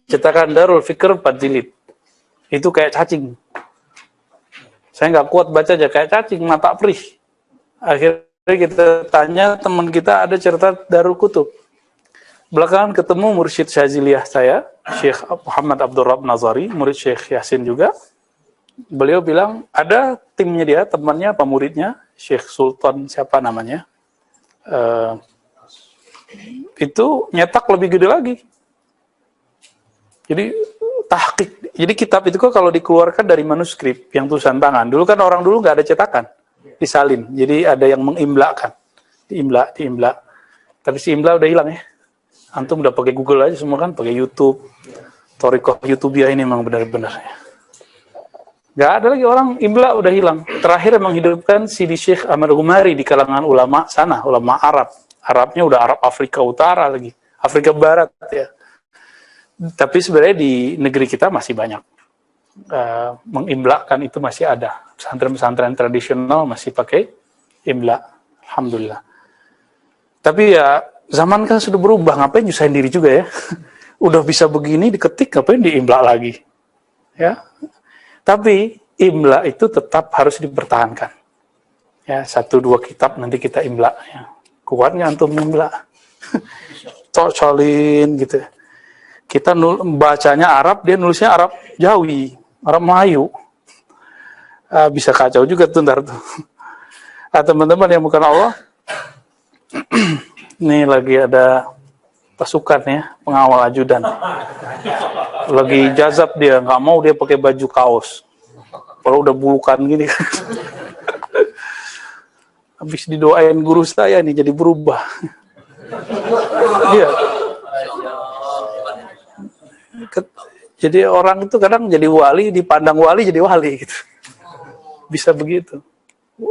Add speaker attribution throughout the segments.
Speaker 1: Cetakan Darul Fikr 4 jilid. Itu kayak cacing. Saya nggak kuat baca aja, kayak cacing, mata perih. Akhirnya kita tanya teman kita, ada cerita Darul Kutub. Belakangan ketemu mursyid Syaziliyah saya, Syekh Muhammad Abdul Rabb Nazari, murid Syekh Yasin juga. Beliau bilang, ada timnya dia, temannya, muridnya, Syekh Sultan, siapa namanya. Itu nyetak lebih gede lagi. Jadi tahqiq. Jadi kitab itu kalau dikeluarkan dari manuskrip yang tulisan tangan. Dulu kan orang dulu nggak ada cetakan, disalin. Jadi ada yang mengimlakan, diimla. Tapi si imla udah hilang ya. Antum udah pakai Google aja semua kan, pakai YouTube. Thoriqah YouTubia ini memang benar-benar ya. Nggak ada lagi orang imla, udah hilang. Terakhir menghidupkan Sidi Syekh Ahmad Humari di kalangan ulama sana, ulama Arab. Arabnya udah Arab Afrika Utara lagi, Afrika Barat ya. Tapi sebenarnya di negeri kita masih banyak mengimlakan, itu masih ada. Pesantren-pesantren tradisional masih pakai imla, alhamdulillah. Tapi ya zaman kan sudah berubah, ngapain nyusahin diri juga ya. Udah bisa begini diketik, ngapain diimla lagi ya. Tapi imla itu tetap harus dipertahankan ya. 1-2 kitab nanti kita imla ya. Kuatnya antum imla cocolin gitu. Kita bacanya Arab, dia nulisnya Arab Jawi, Arab Melayu. Bisa kacau juga tuh ntar tuh. Teman-teman yang bukan Allah, ini lagi ada pasukan ya, pengawal ajudan. Lagi jazab dia, nggak mau dia pakai baju kaos. Kalau udah bulukan gini kan. Habis didoain guru saya nih jadi berubah. Iya. Jadi orang itu kadang jadi wali, dipandang wali jadi wali gitu. Bisa begitu.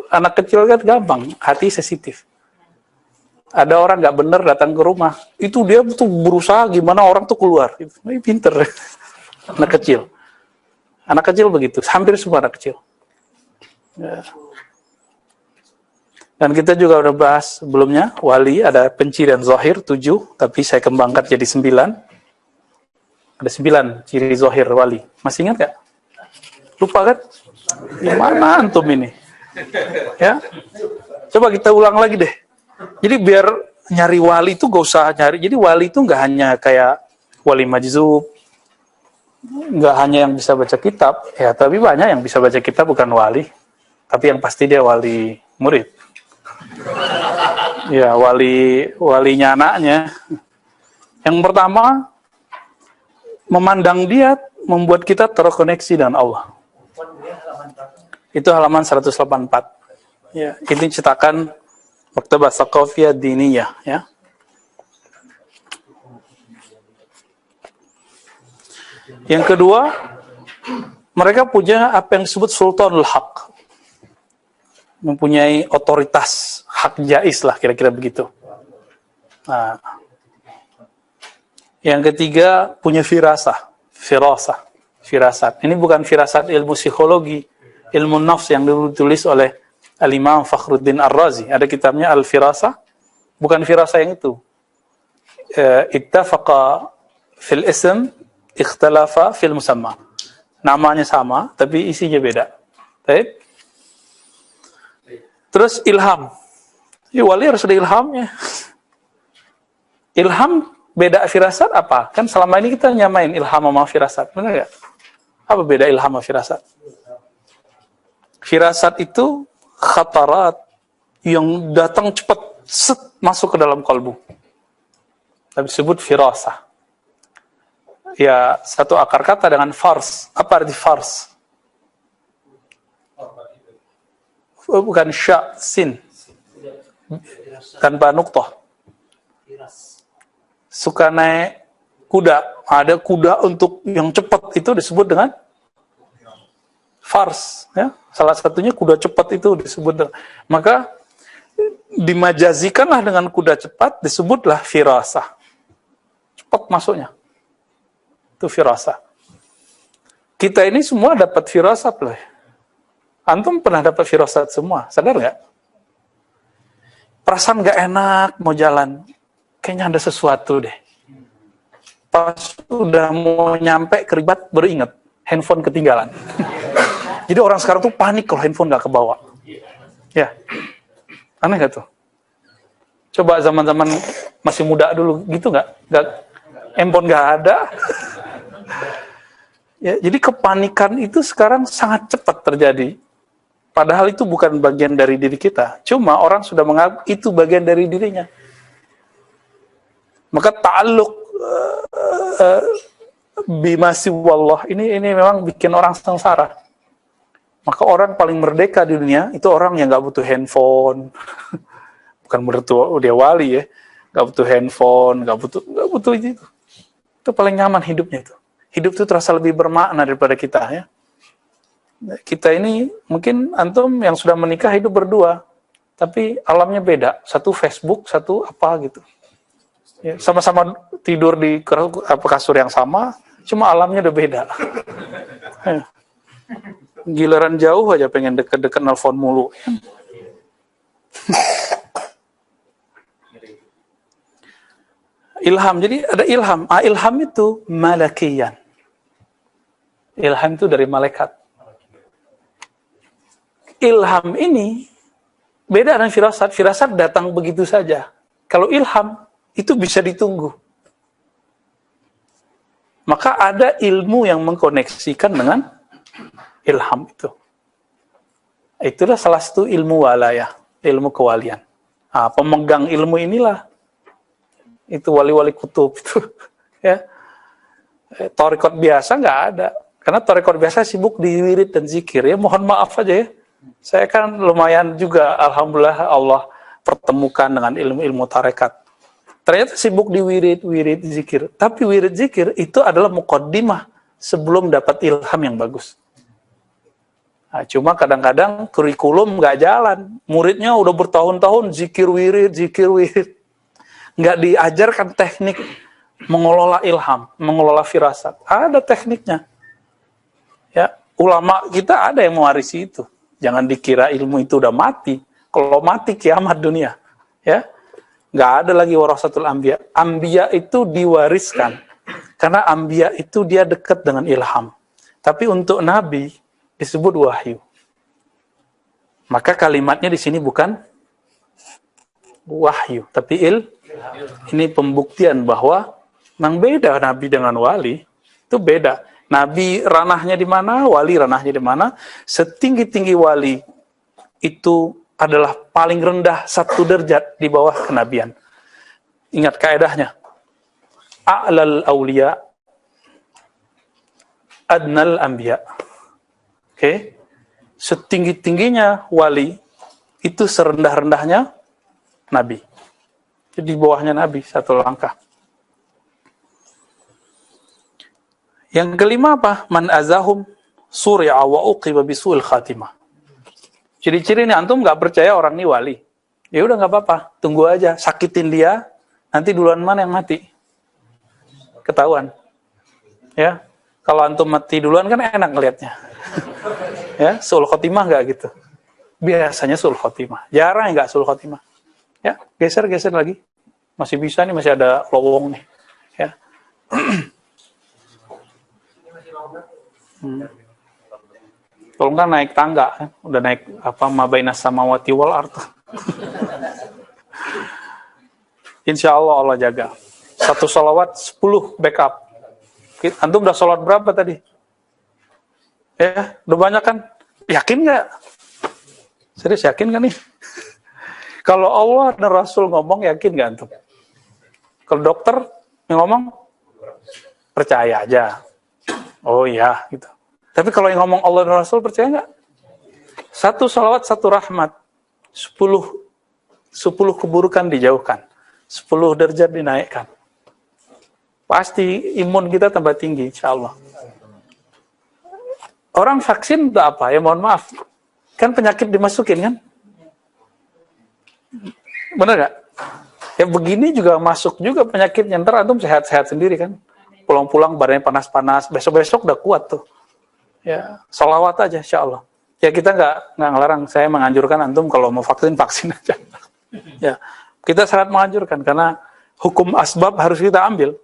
Speaker 1: Anak kecil kan gampang, hati sensitif. Ada orang nggak bener datang ke rumah, itu dia tuh berusaha gimana orang tuh keluar. Ini pinter. Anak kecil begitu, hampir semua anak kecil. Ya. Dan kita juga udah bahas sebelumnya, wali ada pencirian zahir 7, tapi saya kembangkan jadi 9. Ada 9 ciri zahir wali. Masih ingat gak? Lupa kan? Gimana antum ini? Ya, coba kita ulang lagi deh. Jadi biar nyari wali itu gak usah nyari. Jadi wali itu gak hanya kayak wali majzub, gak hanya yang bisa baca kitab, ya, tapi banyak yang bisa baca kitab bukan wali. Tapi yang pasti dia wali murid. Ya, walinya anaknya. Yang pertama, memandang dia membuat kita terkoneksi dengan Allah. Itu halaman 184. Ya, ini cetakan Maktabah Tsaqafiyah Diniyah ya. Yang kedua, mereka punya apa yang disebut Sultanul Haq. Mempunyai otoritas hak jais lah kira-kira begitu. Nah, yang ketiga punya firasat. Ini bukan firasat ilmu psikologi, ilmu nafs yang ditulis oleh Al-Imam Fakhruddin Ar-Razi. Ada kitabnya Al-Firasah. Bukan firasah yang itu. Ittafaqa fil ism, ikhtalafa fil musamma. Namanya sama, tapi isinya beda. Baik. Terus ilham. Ya, wali harus ada ilhamnya. Ilham beda firasat apa? Kan selama ini kita nyamain ilham sama firasat. Benar nggak? Apa beda ilham sama firasat? Firasat itu khatarat yang datang cepat, masuk ke dalam kalbu. Tapi disebut firasah. Ya, satu akar kata dengan fars. Apa arti fars? Bukan sya, sin. Tanpa nuktah. Suka naik kuda. Ada kuda untuk yang cepat, itu disebut dengan fars. Ya? Salah satunya kuda cepat itu disebut dengan. Maka dimajazikanlah dengan kuda cepat, disebutlah firasah. Cepat masuknya. Itu firasah. Kita ini semua dapat firasat loh. Antum pernah dapat firasat semua, sadar nggak? Perasaan nggak enak mau jalan, kayaknya ada sesuatu deh. Pas udah mau nyampe keribat baru ingat handphone ketinggalan. Jadi orang sekarang tuh panik kalau handphone nggak kebawa. Ya, aneh gak tuh? Coba zaman-zaman masih muda dulu gitu nggak handphone nggak ada. Ya, jadi kepanikan itu sekarang sangat cepat terjadi. Padahal itu bukan bagian dari diri kita. Cuma orang sudah menganggap itu bagian dari dirinya. Maka ta'alluq bimasi wallah ini memang bikin orang sengsara. Maka orang paling merdeka di dunia itu orang yang nggak butuh handphone. Bukan berarti dia wali ya. Nggak butuh handphone, nggak butuh itu. Itu paling nyaman hidupnya itu. Hidup itu terasa lebih bermakna daripada kita ya. Kita ini mungkin antum yang sudah menikah hidup berdua, tapi alamnya beda. Satu Facebook, satu apa gitu. Ya, sama-sama tidur di kasur yang sama, cuma alamnya udah beda. Ya. Giliran jauh aja pengen deket-deket nelfon mulu. Ilham, jadi ada ilham. Ilham itu malakiyan. Ilham itu dari malaikat. Ilham ini beda dengan firasat. Firasat datang begitu saja. Kalau ilham itu bisa ditunggu. Maka ada ilmu yang mengkoneksikan dengan ilham itu. Itulah salah satu ilmu walayah, ilmu kewalian. Nah, pemegang ilmu inilah itu wali-wali kutub itu. Ya. Tarekat biasa nggak ada. Karena tarekat biasa sibuk di wirid dan zikir. Ya mohon maaf aja ya. Saya kan lumayan juga, alhamdulillah Allah pertemukan dengan ilmu-ilmu tarekat. Ternyata sibuk di wirid zikir. Tapi wirid zikir itu adalah muqaddimah sebelum dapat ilham yang bagus. Nah, cuma kadang-kadang kurikulum nggak jalan. Muridnya udah bertahun-tahun zikir wirid. Nggak diajarkan teknik mengelola ilham, mengelola firasat. Ada tekniknya. Ya, ulama kita ada yang mewarisi itu. Jangan dikira ilmu itu udah mati. Kalau mati kiamat dunia. Ya, nggak ada lagi warasatul anbiya. Anbiya itu diwariskan. Karena anbiya itu dia dekat dengan ilham. Tapi untuk nabi disebut wahyu. Maka kalimatnya di sini bukan wahyu, tapi ini pembuktian bahwa memang beda nabi dengan wali. Itu beda. Nabi ranahnya di mana, wali ranahnya di mana. Setinggi-tinggi wali itu adalah paling rendah satu derajat di bawah kenabian. Ingat kaedahnya. A'lal awliya adnal anbiya. Oke. Setinggi-tingginya wali itu serendah-rendahnya nabi. Jadi di bawahnya nabi satu langkah. Yang kelima apa? Man azahum surya wa uqiba bisu'il khatimah. Ciri-ciri ini antum nggak percaya orang ini wali. Ya udah nggak apa-apa, tunggu aja, sakitin dia, nanti duluan mana yang mati. Ketahuan. Ya. Kalau antum mati duluan kan enak ngelihatnya. Ya, sul khotimah nggak gitu. Biasanya sul khotimah. Jarang nggak sul khotimah. Ya, geser lagi. Masih bisa nih, masih ada lowong nih. Ya. Kalau nggak naik tangga, kan? Udah naik apa mabainas samawati wal ardh. Insya Allah jaga. 1 sholawat 10 backup. Antum udah sholat berapa tadi? Ya, udah banyak kan? Yakin nggak? Serius yakin kan nih? Kalau Allah dan Rasul ngomong, yakin nggak antum? Kalau dokter yang ngomong, percaya aja. Oh iya, gitu. Tapi kalau yang ngomong Allah dan Rasul, percaya nggak? 1 sholawat, 1 rahmat. 10 keburukan dijauhkan. 10 derajat dinaikkan. Pasti imun kita tambah tinggi, insya Allah. Orang vaksin itu apa? Ya mohon maaf. Kan penyakit dimasukin kan? Benar nggak? Ya begini juga masuk juga penyakitnya. Ntar antum sehat-sehat sendiri kan? Pulang-pulang badannya panas-panas. Besok-besok udah kuat tuh. Ya, sholawat aja insya Allah. Ya kita nggak ngelarang. Saya menganjurkan antum kalau mau vaksin aja. Ya, kita sangat menganjurkan karena hukum asbab harus kita ambil.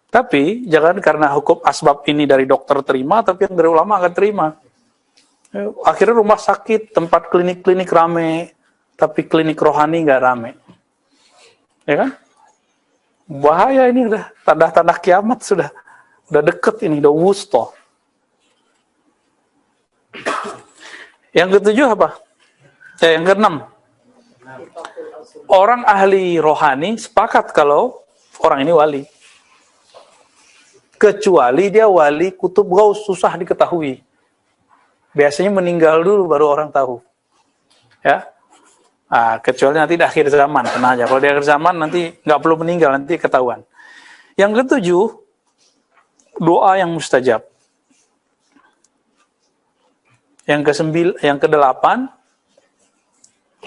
Speaker 1: Tapi jangan karena hukum asbab ini dari dokter terima, tapi yang dari ulama akan terima. Akhirnya rumah sakit, tempat klinik-klinik rame, tapi klinik rohani nggak rame. Ya kan? Bahaya ini, udah tanda-tanda kiamat sudah deket ini, udah wusta. Yang ketujuh apa? Yang keenam. Orang ahli rohani sepakat kalau orang ini wali. Kecuali dia wali kutub gaus, susah diketahui. Biasanya meninggal dulu baru orang tahu. Ya. Kecuali nanti di akhir zaman, tenang aja. Kalau di akhir zaman nanti nggak perlu meninggal, nanti ketahuan. Yang ketujuh, doa yang mustajab. Yang kedelapan,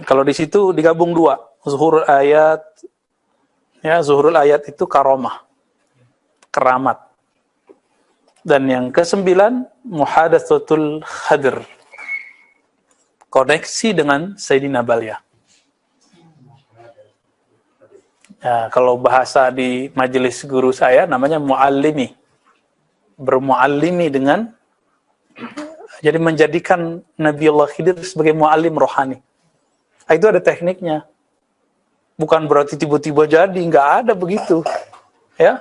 Speaker 1: kalau di situ digabung dua, zuhurul ayat. Ya, zuhurul ayat itu karomah, keramat. Dan yang kesembilan, muhadatsatul khadr, koneksi dengan Sayyidina Balya. Ya, kalau bahasa di majelis guru saya namanya muallimi, bermuallimi dengan, jadi menjadikan Nabiullah Khidir sebagai muallim rohani. Itu ada tekniknya, bukan berarti tiba-tiba jadi, nggak ada begitu, ya.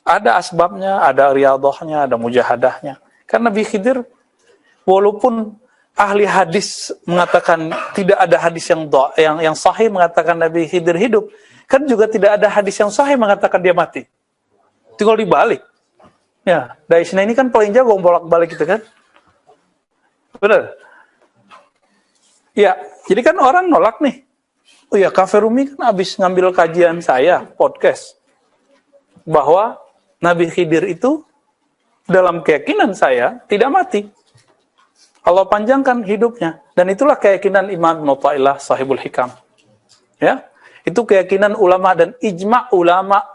Speaker 1: Ada asbabnya, ada riyadhahnya, ada mujahadahnya. Karena Nabi Khidir, walaupun ahli hadis mengatakan tidak ada hadis yang sahih mengatakan Nabi Khidir hidup, kan juga tidak ada hadis yang sahih mengatakan dia mati. Tinggal dibalik. Ya, Daisna ini kan paling jago bolak-balik gitu kan. Benar? Ya, jadi kan orang nolak nih. Oh ya, Cafe Rumi kan habis ngambil kajian saya, podcast, bahwa Nabi Khidir itu dalam keyakinan saya tidak mati. Allah panjangkan hidupnya. Dan itulah keyakinan Imam Ibnu Athaillah sahibul hikam. Ya, itu keyakinan ulama dan ijma' ulama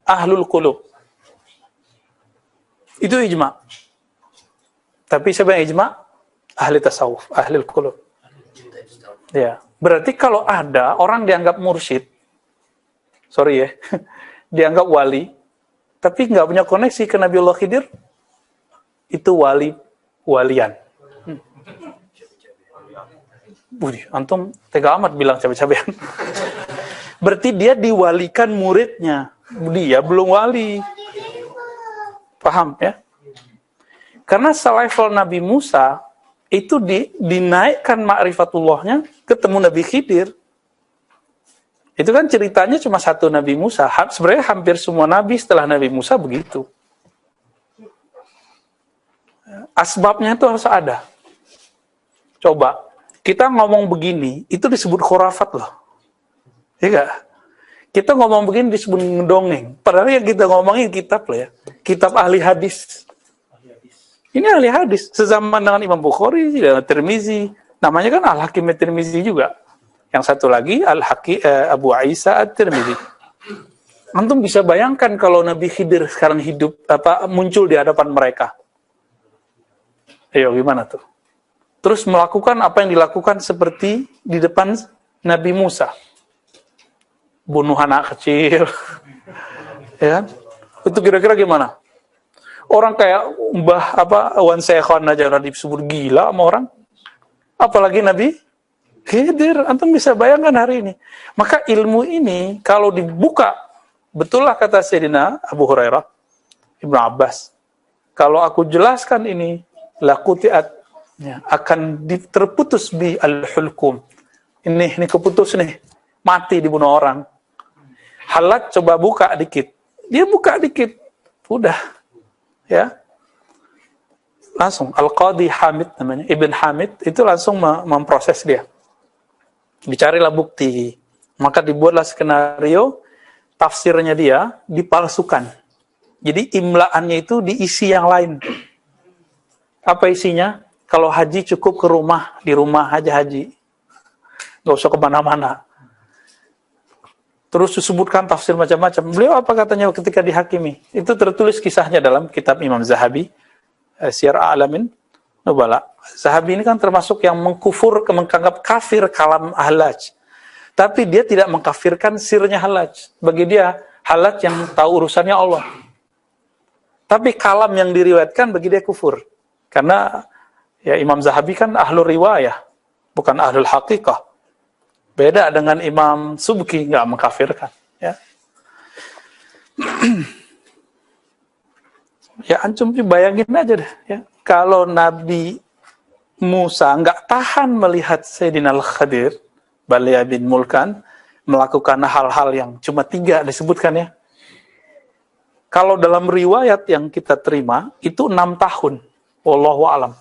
Speaker 1: ahlul qulub. Itu ijma'. Tapi siapa yang ijma'? Ahli tasawuf, ahlul qulub. Ya, berarti kalau ada orang dianggap mursyid, sorry ya, dianggap wali, tapi nggak punya koneksi ke Nabiullah Khidir, itu walian. Budi, antum tega amat bilang cabe-cabean. Berarti dia diwalikan muridnya, dia belum wali. Paham ya? Karena selevel Nabi Musa itu dinaikkan ma'rifatullahnya, ketemu Nabi Khidir. Itu kan ceritanya cuma satu Nabi Musa. Sebenarnya hampir semua Nabi setelah Nabi Musa begitu. Asbabnya itu harus ada. Coba, kita ngomong begini, itu disebut khurafat loh. Iya gak? Kita ngomong begini disebut ngedongeng. Padahal yang kita ngomongin kitab loh ya. Kitab ahli hadis. Ini ahli hadis. Sezaman dengan Imam Bukhari, dengan Tirmizi. Namanya kan Al-Hakim Tirmizi juga. Yang satu lagi Abu Isa At-Tirmidzi. Antum bisa bayangkan kalau Nabi Khidir sekarang hidup, muncul di hadapan mereka. Ayo gimana tuh? Terus melakukan apa yang dilakukan seperti di depan Nabi Musa. Bunuh anak kecil. Ya. Itu kira-kira gimana? Orang kayak Wan Sekhan aja disebut gila sama orang. Apalagi Nabi Khidir, antum bisa bayangkan hari ini. Maka ilmu ini kalau dibuka, betullah kata Sayyidina Abu Hurairah, Ibnu Abbas, kalau aku jelaskan ini, laqutiat, ya, akan terputus bi al-hulkum. Ini keputus nih, mati dibunuh orang. Halat coba buka dikit. Dia buka dikit. Udah. Ya. Langsung Al-Qadhi Hamid namanya, Ibn Hamid itu langsung memproses dia. Dicarilah bukti. Maka dibuatlah skenario, tafsirnya dia dipalsukan. Jadi imlaannya itu diisi yang lain. Apa isinya? Kalau haji cukup ke rumah, di rumah aja haji. Nggak usah kemana-mana. Terus disebutkan tafsir macam-macam. Beliau apa katanya ketika dihakimi? Itu tertulis kisahnya dalam kitab Imam Zahabi, Syiar A'lamin Nubala. Zahabi ini kan termasuk yang menganggap kafir kalam Hallaj. Tapi dia tidak mengkafirkan sirnya Hallaj. Bagi dia, Hallaj yang tahu urusannya Allah. Tapi kalam yang diriwayatkan bagi dia kufur. Karena ya Imam Zahabi kan ahlul riwayah, bukan ahlul haqiqah. Beda dengan Imam Subki, nggak mengkafirkan. Ya, ya antum bayangin aja deh. Ya. Kalau Nabi Musa nggak tahan melihat Sayyidina Al-Khadir, Balya bin Mulkan, melakukan hal-hal yang cuma 3 disebutkan ya. Kalau dalam riwayat yang kita terima, itu 6 tahun. Wallahu a'lam.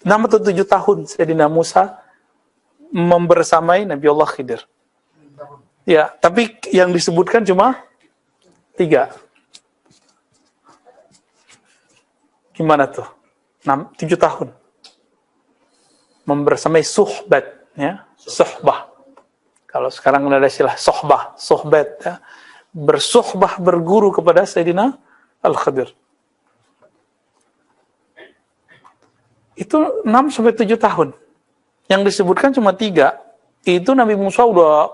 Speaker 1: 6 atau 7 tahun Sayyidina Musa membersamai Nabi Allah Khidir. Ya, tapi yang disebutkan cuma 3. Gimana tuh? 7 tahun. Membersamai suhbat, ya, suhbah. Kalau sekarang ada istilah sohbah, sohbat, ya. Bersuhbah, berguru kepada Sayyidina Al-Khadir. Itu 6-7 tahun. Yang disebutkan cuma 3. Itu Nabi Musa udah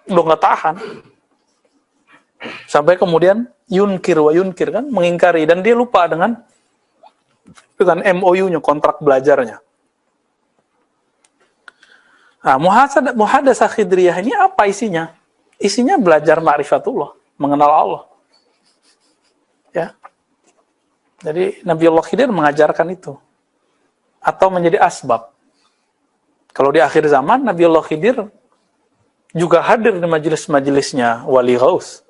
Speaker 1: nggak tahan. Sampai kemudian yunkir kan, mengingkari, dan dia lupa dengan MOU-nya, kontrak belajarnya. Nah, muhadasah khidriyah ini apa isinya? Isinya belajar ma'rifatullah, mengenal Allah. Ya. Jadi Nabi Allah Khidir mengajarkan itu. Atau menjadi asbab. Kalau di akhir zaman, Nabi Allah Khidir juga hadir di majelis-majelisnya Wali Ghaus.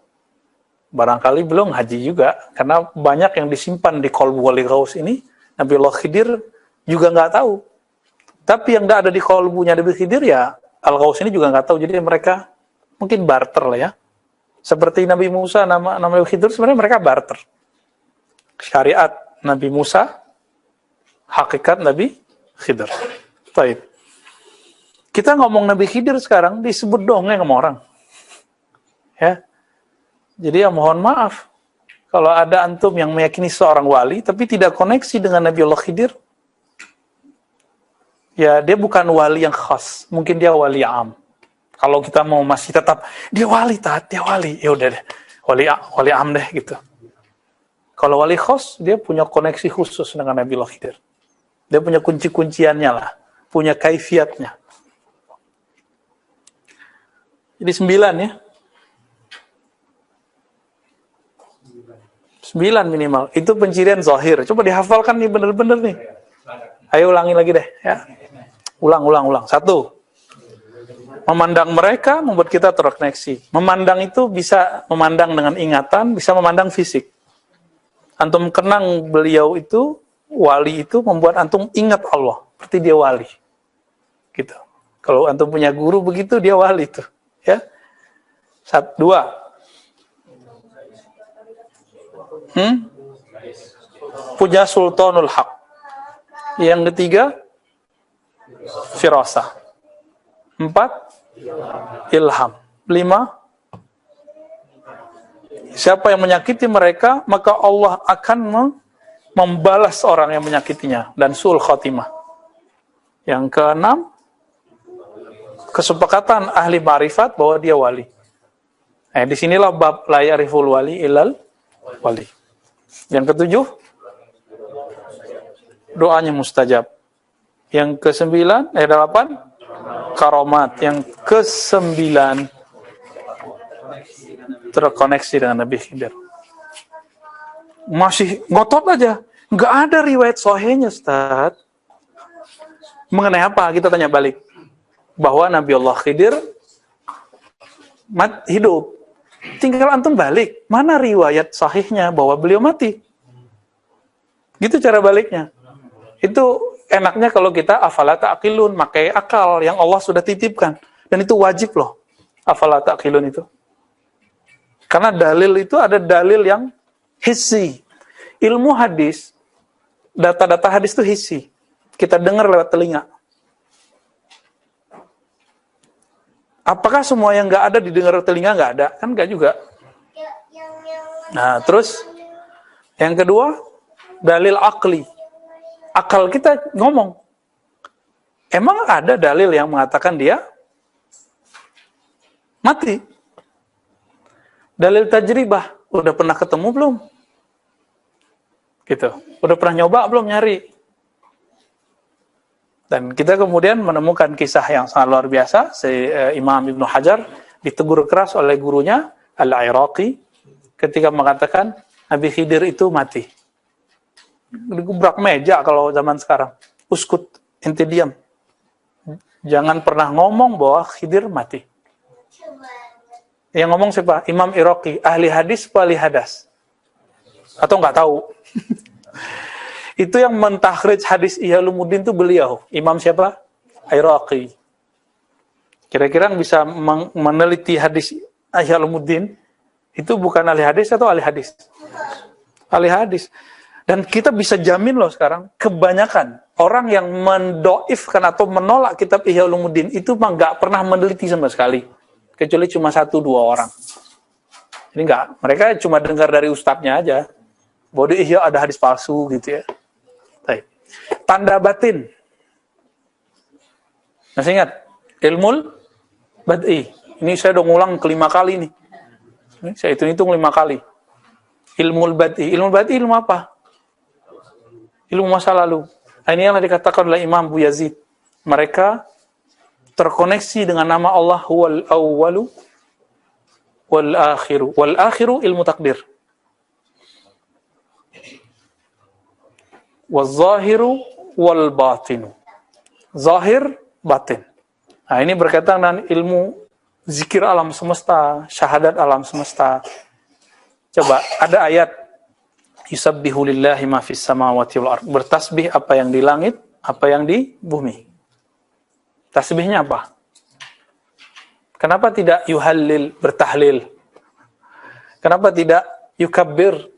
Speaker 1: Barangkali belum haji juga, karena banyak yang disimpan di qalbu Wali Ghaus ini, Nabi Allah Khidir juga nggak tahu. Tapi yang nggak ada di qalbunya Nabi Khidir, ya Al-Ghaus ini juga nggak tahu. Jadi mereka mungkin barter lah ya. Seperti Nabi Musa, nama Nabi Khidir, sebenarnya mereka barter. Syariat Nabi Musa, hakikat Nabi Khidir. Baik. Kita ngomong Nabi Khidir sekarang disebut dongeng sama orang. Ya. Jadi ya mohon maaf kalau ada antum yang meyakini seorang wali tapi tidak koneksi dengan Nabi Allah Khidir. Ya, dia bukan wali yang khas, mungkin dia wali am. Kalau kita mau masih tetap dia wali, dia wali, ya udah deh. Wali am deh gitu. Kalau wali khas, dia punya koneksi khusus dengan Nabi Allah Khidir. Dia punya kunci-kunciannya lah, punya kaifiatnya. Jadi 9 ya. 9 minimal. Itu pencirian zahir. Coba dihafalkan nih bener-bener nih. Ayo ulangi lagi deh ya. Ulang. 1. Memandang mereka membuat kita terkoneksi. Memandang itu bisa memandang dengan ingatan, bisa memandang fisik. Antum kenang beliau itu, wali itu membuat antum ingat Allah, seperti dia wali. Gitu. Kalau antum punya guru begitu, dia wali itu. Ya. 2. Punya sultanul haq. Yang ketiga, firasah. 4, ilham. 5, siapa yang menyakiti mereka, maka Allah akan membalas orang yang menyakitinya. Dan su'ul khatimah. Yang ke-6, kesepakatan ahli ma'rifat bahwa dia wali. Disinilah bab la ya'riful wali ilal wali. Yang ke-7, doanya mustajab. Yang ke-9, 8, karomat. Yang ke-9, terkoneksi dengan Nabi Khidir. Masih ngotot aja. Nggak ada riwayat sahihnya, Ustaz. Mengenai apa? Kita tanya balik. Bahwa Nabi Allah Khidir hidup. Tinggal antum balik. Mana riwayat sahihnya bahwa beliau mati? Gitu cara baliknya. Itu enaknya kalau kita afala ta'qilun, pakai akal yang Allah sudah titipkan. Dan itu wajib loh. Afala ta'qilun itu. Karena dalil itu ada dalil yang hissi. Ilmu hadis, data-data hadis itu hissi. Kita dengar lewat telinga. Apakah semua yang nggak ada didengar telinga? Nggak ada. Kan nggak juga. Nah, terus yang kedua, dalil akli. Akal kita ngomong. Emang ada dalil yang mengatakan dia mati? Dalil tajribah. Udah pernah ketemu belum? Gitu. Udah pernah nyoba belum nyari? Dan kita kemudian menemukan kisah yang sangat luar biasa. Imam Ibnu Hajar ditegur keras oleh gurunya Al-Iraqi ketika mengatakan Nabi Khidir itu mati. Digubrak meja kalau zaman sekarang. Uskut, ente diam. Jangan pernah ngomong bahwa Khidir mati. Yang ngomong siapa? Imam Iraqi, ahli hadis atau ahli hadas? Atau nggak tahu? Itu yang mentakhrij hadis Ihya Ulumuddin itu beliau. Imam siapa? Iraqi. Kira-kira yang bisa meneliti hadis Ihya Ulumuddin itu bukan ahli hadis atau ahli hadis? Ahli hadis. Dan kita bisa jamin loh sekarang, kebanyakan orang yang mendoifkan atau menolak kitab Ihya Ulumuddin itu mah nggak pernah meneliti sama sekali. Kecuali cuma 1-2 orang. Jadi nggak, mereka cuma dengar dari ustadznya aja. Bahwa di Ihya ada hadis palsu gitu ya. Baik. Tanda batin. Masih ingat? Ilmul bad'i. Ini saya udah ngulang ke-5 kali nih. Saya hitung 5 kali. Ilmul bad'i. Ilmul bad'i ilmu apa? Ilmu masa lalu. Ini yang dikatakan oleh Imam Abu Yazid. Mereka terkoneksi dengan nama Allah wal awwalu wal akhiru. Wal akhiru ilmu takdir. Wal zahiru wal batinu. Zahir, batin. Nah, ini berkaitan dengan ilmu zikir alam semesta, syahadat alam semesta. Coba, ada ayat yusabbihu lillahi ma fis samawati wal ardh. Bertasbih apa yang di langit, apa yang di bumi. Tasbihnya apa? Kenapa tidak yuhallil, bertahlil? Kenapa tidak yukabbir?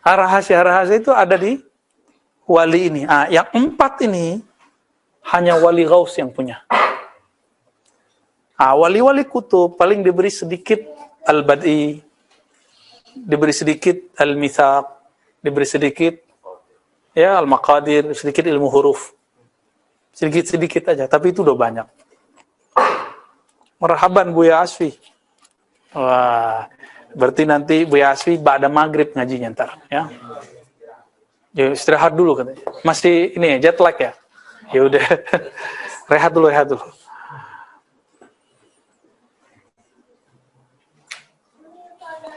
Speaker 1: Rahasia-rahasia itu ada di wali ini. Yang 4 ini hanya wali Ghaus yang punya. Wali-wali kutub paling diberi sedikit al-bad'i, diberi sedikit al-mithaq, diberi sedikit ya al-maqadir, sedikit ilmu huruf. Sedikit-sedikit aja, tapi itu udah banyak. Marhaban Buya Asfi. Wah, berarti nanti Buya Asfi ba'da maghrib ngajinya ntar, ya. Ya istirahat dulu katanya. Masih ini jet lag ya? Ya udah. rehat dulu.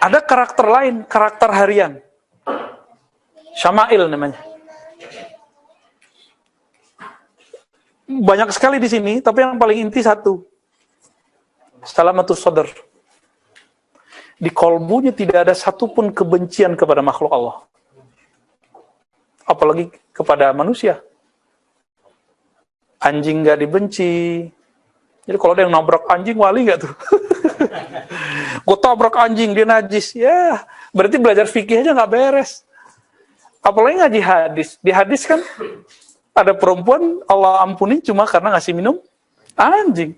Speaker 1: Ada karakter lain, karakter harian. Syama'il namanya. Banyak sekali di sini, tapi yang paling inti 1. Salamatus sadr. Di kolbunya tidak ada satupun kebencian kepada makhluk Allah. Apalagi kepada manusia. Anjing gak dibenci. Jadi kalau ada yang nabrak anjing, wali gak tuh? Gue tabrak anjing, dia najis. Ya, berarti belajar fikih aja gak beres. Apalagi ngaji hadis. Di hadis kan ada perempuan Allah ampuni cuma karena ngasih minum anjing.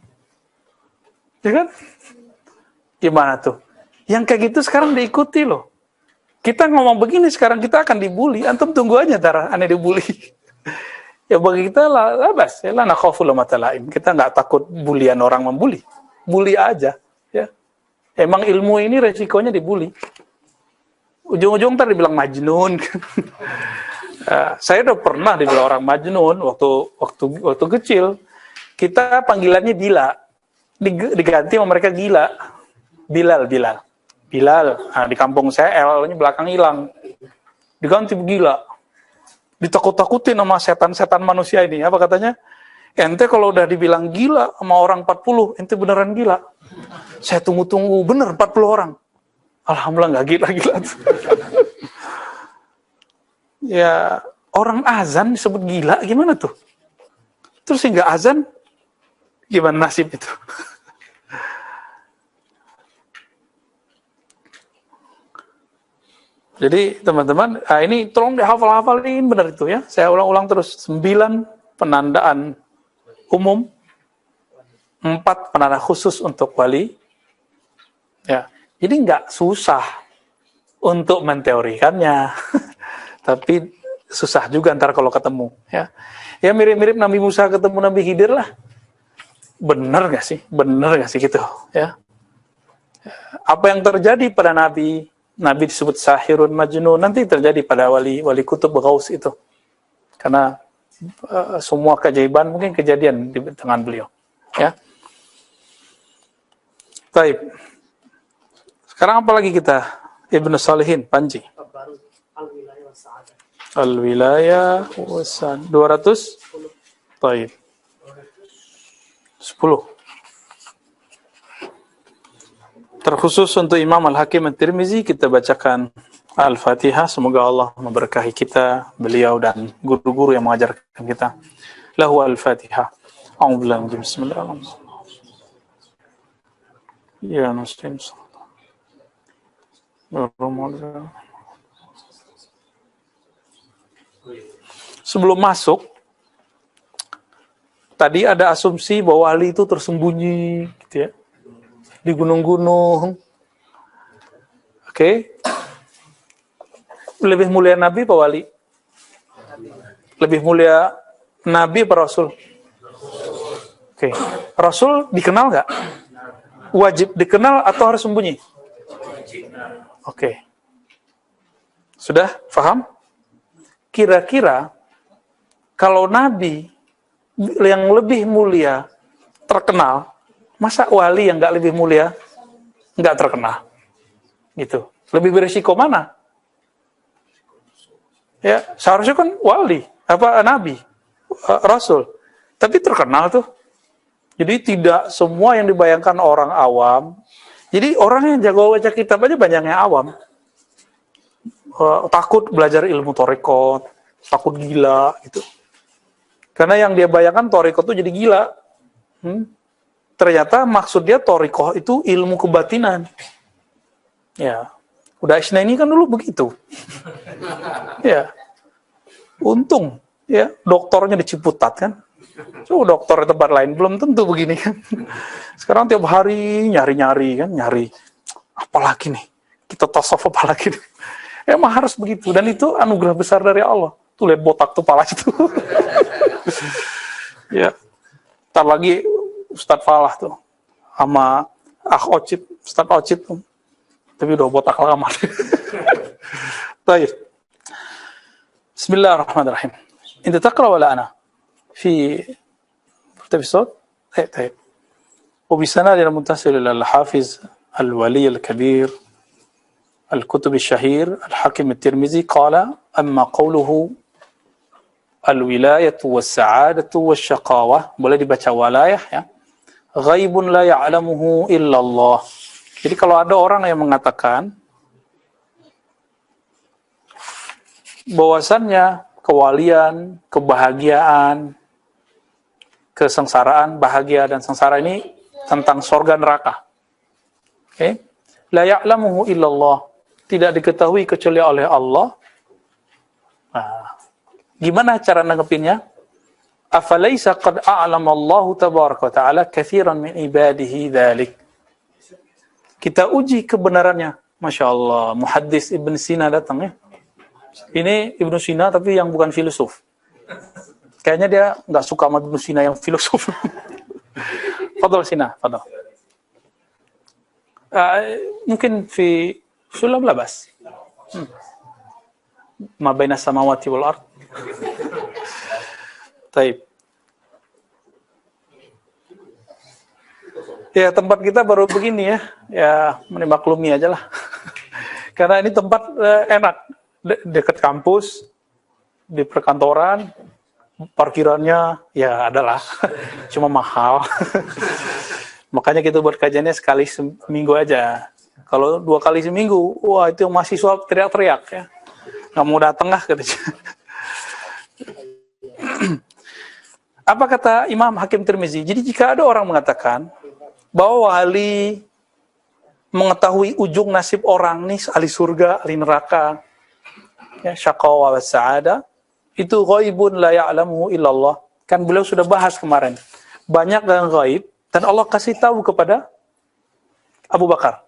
Speaker 1: Ya kan? Gimana tuh? Yang kayak gitu sekarang diikuti loh. Kita ngomong begini sekarang kita akan dibully. Antum tunggu aja ntar aneh dibully. Ya bagi kita lah bas, ya lah nakhafu lamata laim. Kita nggak takut bulian orang membuli. Bully aja, ya. Emang ilmu ini resikonya dibully. Ujung-ujung ntar dibilang majnun. Saya udah pernah dibilang orang majnun waktu kecil. Kita panggilannya Bila. Diganti sama mereka gila. Bilal. Nah, di kampung saya L-nya belakang hilang. Diganti gila. Ditakut-takutin sama setan-setan manusia ini. Apa katanya? Ente kalau udah dibilang gila sama orang 40, ente beneran gila. Saya tunggu-tunggu, bener 40 orang. Alhamdulillah nggak gila-gila. Ya, orang azan disebut gila, gimana tuh? Terus nggak azan, gimana nasib itu? Jadi teman-teman, ini tolong dihafal-hafalin benar itu ya. Saya ulang-ulang terus. 9 penandaan umum, 4 penanda khusus untuk wali. Ya, jadi nggak susah untuk menteorikannya, tapi susah juga ntar kalau ketemu. Ya, ya mirip-mirip Nabi Musa ketemu Nabi Khidir lah. Benar nggak sih? Benar nggak sih gitu? Ya. Apa yang terjadi pada Nabi Nabi disebut sahirun majnun, nanti terjadi pada wali kutub Ghaus itu. Karena semua keajaiban mungkin kejadian di tangan beliau. Ya. Baik. Sekarang apa lagi kita? Ibnu Salihin, Panji. Al-Wilayah Wasan 200. Baik. 10. Terkhusus untuk Imam Al-Hakim At-Tirmizi kita bacakan Al-Fatihah. Semoga Allah memberkahi kita, beliau dan guru-guru yang mengajarkan kita. Lahu Al-Fatihah. A'udzubillahi min Bismillahirrahmanirrahim. Ya Muslim. Sebelum masuk, tadi ada asumsi bahwa wali itu tersembunyi, gitu ya, di gunung-gunung. Oke. Lebih mulia Nabi apa wali? Lebih mulia Nabi apa Rasul? Oke. Rasul dikenal nggak? Wajib dikenal atau harus sembunyi? Oke. Sudah paham? Kira-kira kalau Nabi yang lebih mulia terkenal, masa wali yang nggak lebih mulia nggak terkenal? Gitu. Lebih berisiko mana? Ya, seharusnya kan wali, Nabi, Rasul. Tapi terkenal tuh. Jadi tidak semua yang dibayangkan orang awam. Jadi orang yang jago baca kitab aja banyak yang awam. Takut belajar ilmu thariqat, takut gila gitu. Karena yang dia bayangkan thariqat itu jadi gila. Ternyata maksud dia thariqat itu ilmu kebatinan. Ya. Udah Isnaini kan dulu begitu. Ya. Untung ya doktornya di Ciputat kan. Dokter di tempat lain belum tentu begini kan. Sekarang tiap hari nyari kan, apalagi nih? Kita tasawuf apalagi nih? Emang harus begitu, dan itu anugerah besar dari Allah. Tuh lihat botak tuh pala itu. Ya. Ntar lagi Ustadz Falah tuh sama Ustadz Ocit tuh. Tapi udah botak lama. Baik. Bismillahirrahmanirrahim. Inta taqra wala ana? في الصوت طيب وبسناد المتصل إلى الحافظ الولي الكبير الكتب الشهير الحاكم الترمذي قال أما قوله الولاية والسعادة والشقاوة boleh dibaca walayah ya, ghaibun la ya'lamuhu illallah. Jadi kalau ada orang yang mengatakan bahwasannya kewalian, kebahagiaan, kesengsaraan, bahagia dan sengsara ini tentang surga neraka. Oke. La ya'lamuhu illallah. Tidak diketahui kecuali oleh Allah. Nah, gimana cara nanggepinnya? Afalaisa qad a'lama Allah tabaraka wa ta'ala katsiran min ibadihi dzalik. Kita uji kebenarannya. Masya Allah, muhaddis Ibn Sina datang ya. Ini Ibn Sina tapi yang bukan filosof. Kayaknya dia nggak suka sama Ibn Sina yang filosof. Fadal Sina, fadal. Mungkin fi sulam labas. Ma baina samawati wal ard. Taib. Ya tempat kita baru begini ya. Ya menimaklumi aja lah. Karena ini tempat enak. Dekat kampus, di perkantoran, parkirannya ya adalah cuma mahal. Makanya kita buat kajiannya sekali seminggu aja. Kalau 2 kali seminggu, wah itu mahasiswa teriak-teriak ya. Nggak mau datang lah katanya. Apa kata Imam Hakim Tirmizi? Jadi jika ada orang mengatakan bahwa wali mengetahui ujung nasib orang nih, ahli surga, ahli neraka, ya, syaqawa wa sa'ada, itu ghaibun la ya'lamuhu illallah. Kan beliau sudah bahas kemarin. Banyak yang ghaib dan Allah kasih tahu kepada Abu Bakar.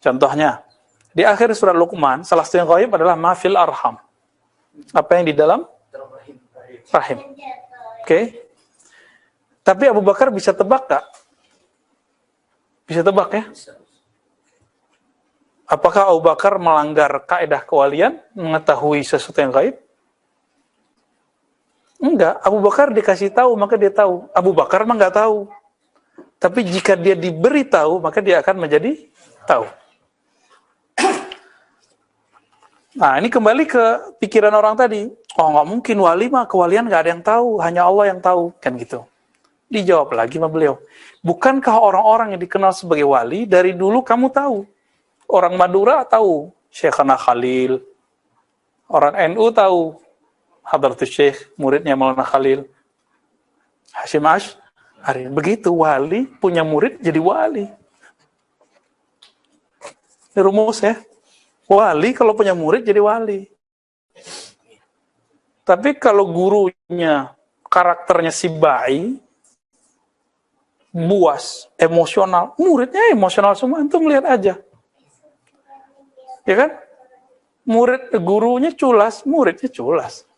Speaker 1: Contohnya, di akhir surat Luqman, salah satu yang ghaib adalah ma fil arham. Apa yang di dalam rahim. Oke. Tapi Abu Bakar bisa tebak tak? Bisa tebak ya? Apakah Abu Bakar melanggar kaidah kewalian, mengetahui sesuatu yang gaib? Enggak, Abu Bakar dikasih tahu, maka dia tahu. Abu Bakar mah nggak tahu. Tapi jika dia diberi tahu, maka dia akan menjadi tahu. Nah, ini kembali ke pikiran orang tadi. Oh, nggak mungkin wali mah kewalian nggak ada yang tahu, hanya Allah yang tahu, kan gitu. Dijawab lagi sama beliau, bukankah orang-orang yang dikenal sebagai wali dari dulu kamu tahu? Orang Madura tahu Syekhana Khalil, orang NU tahu Hadratus Syekh, muridnya Maulana Khalil, Hasyim Asy'ari. Begitu wali punya murid jadi wali. Ini rumus ya. Wali kalau punya murid jadi wali. Tapi kalau gurunya karakternya si bayi, buas, emosional, muridnya emosional semua, itu melihat aja. Ya kan? Gurunya culas, muridnya culas.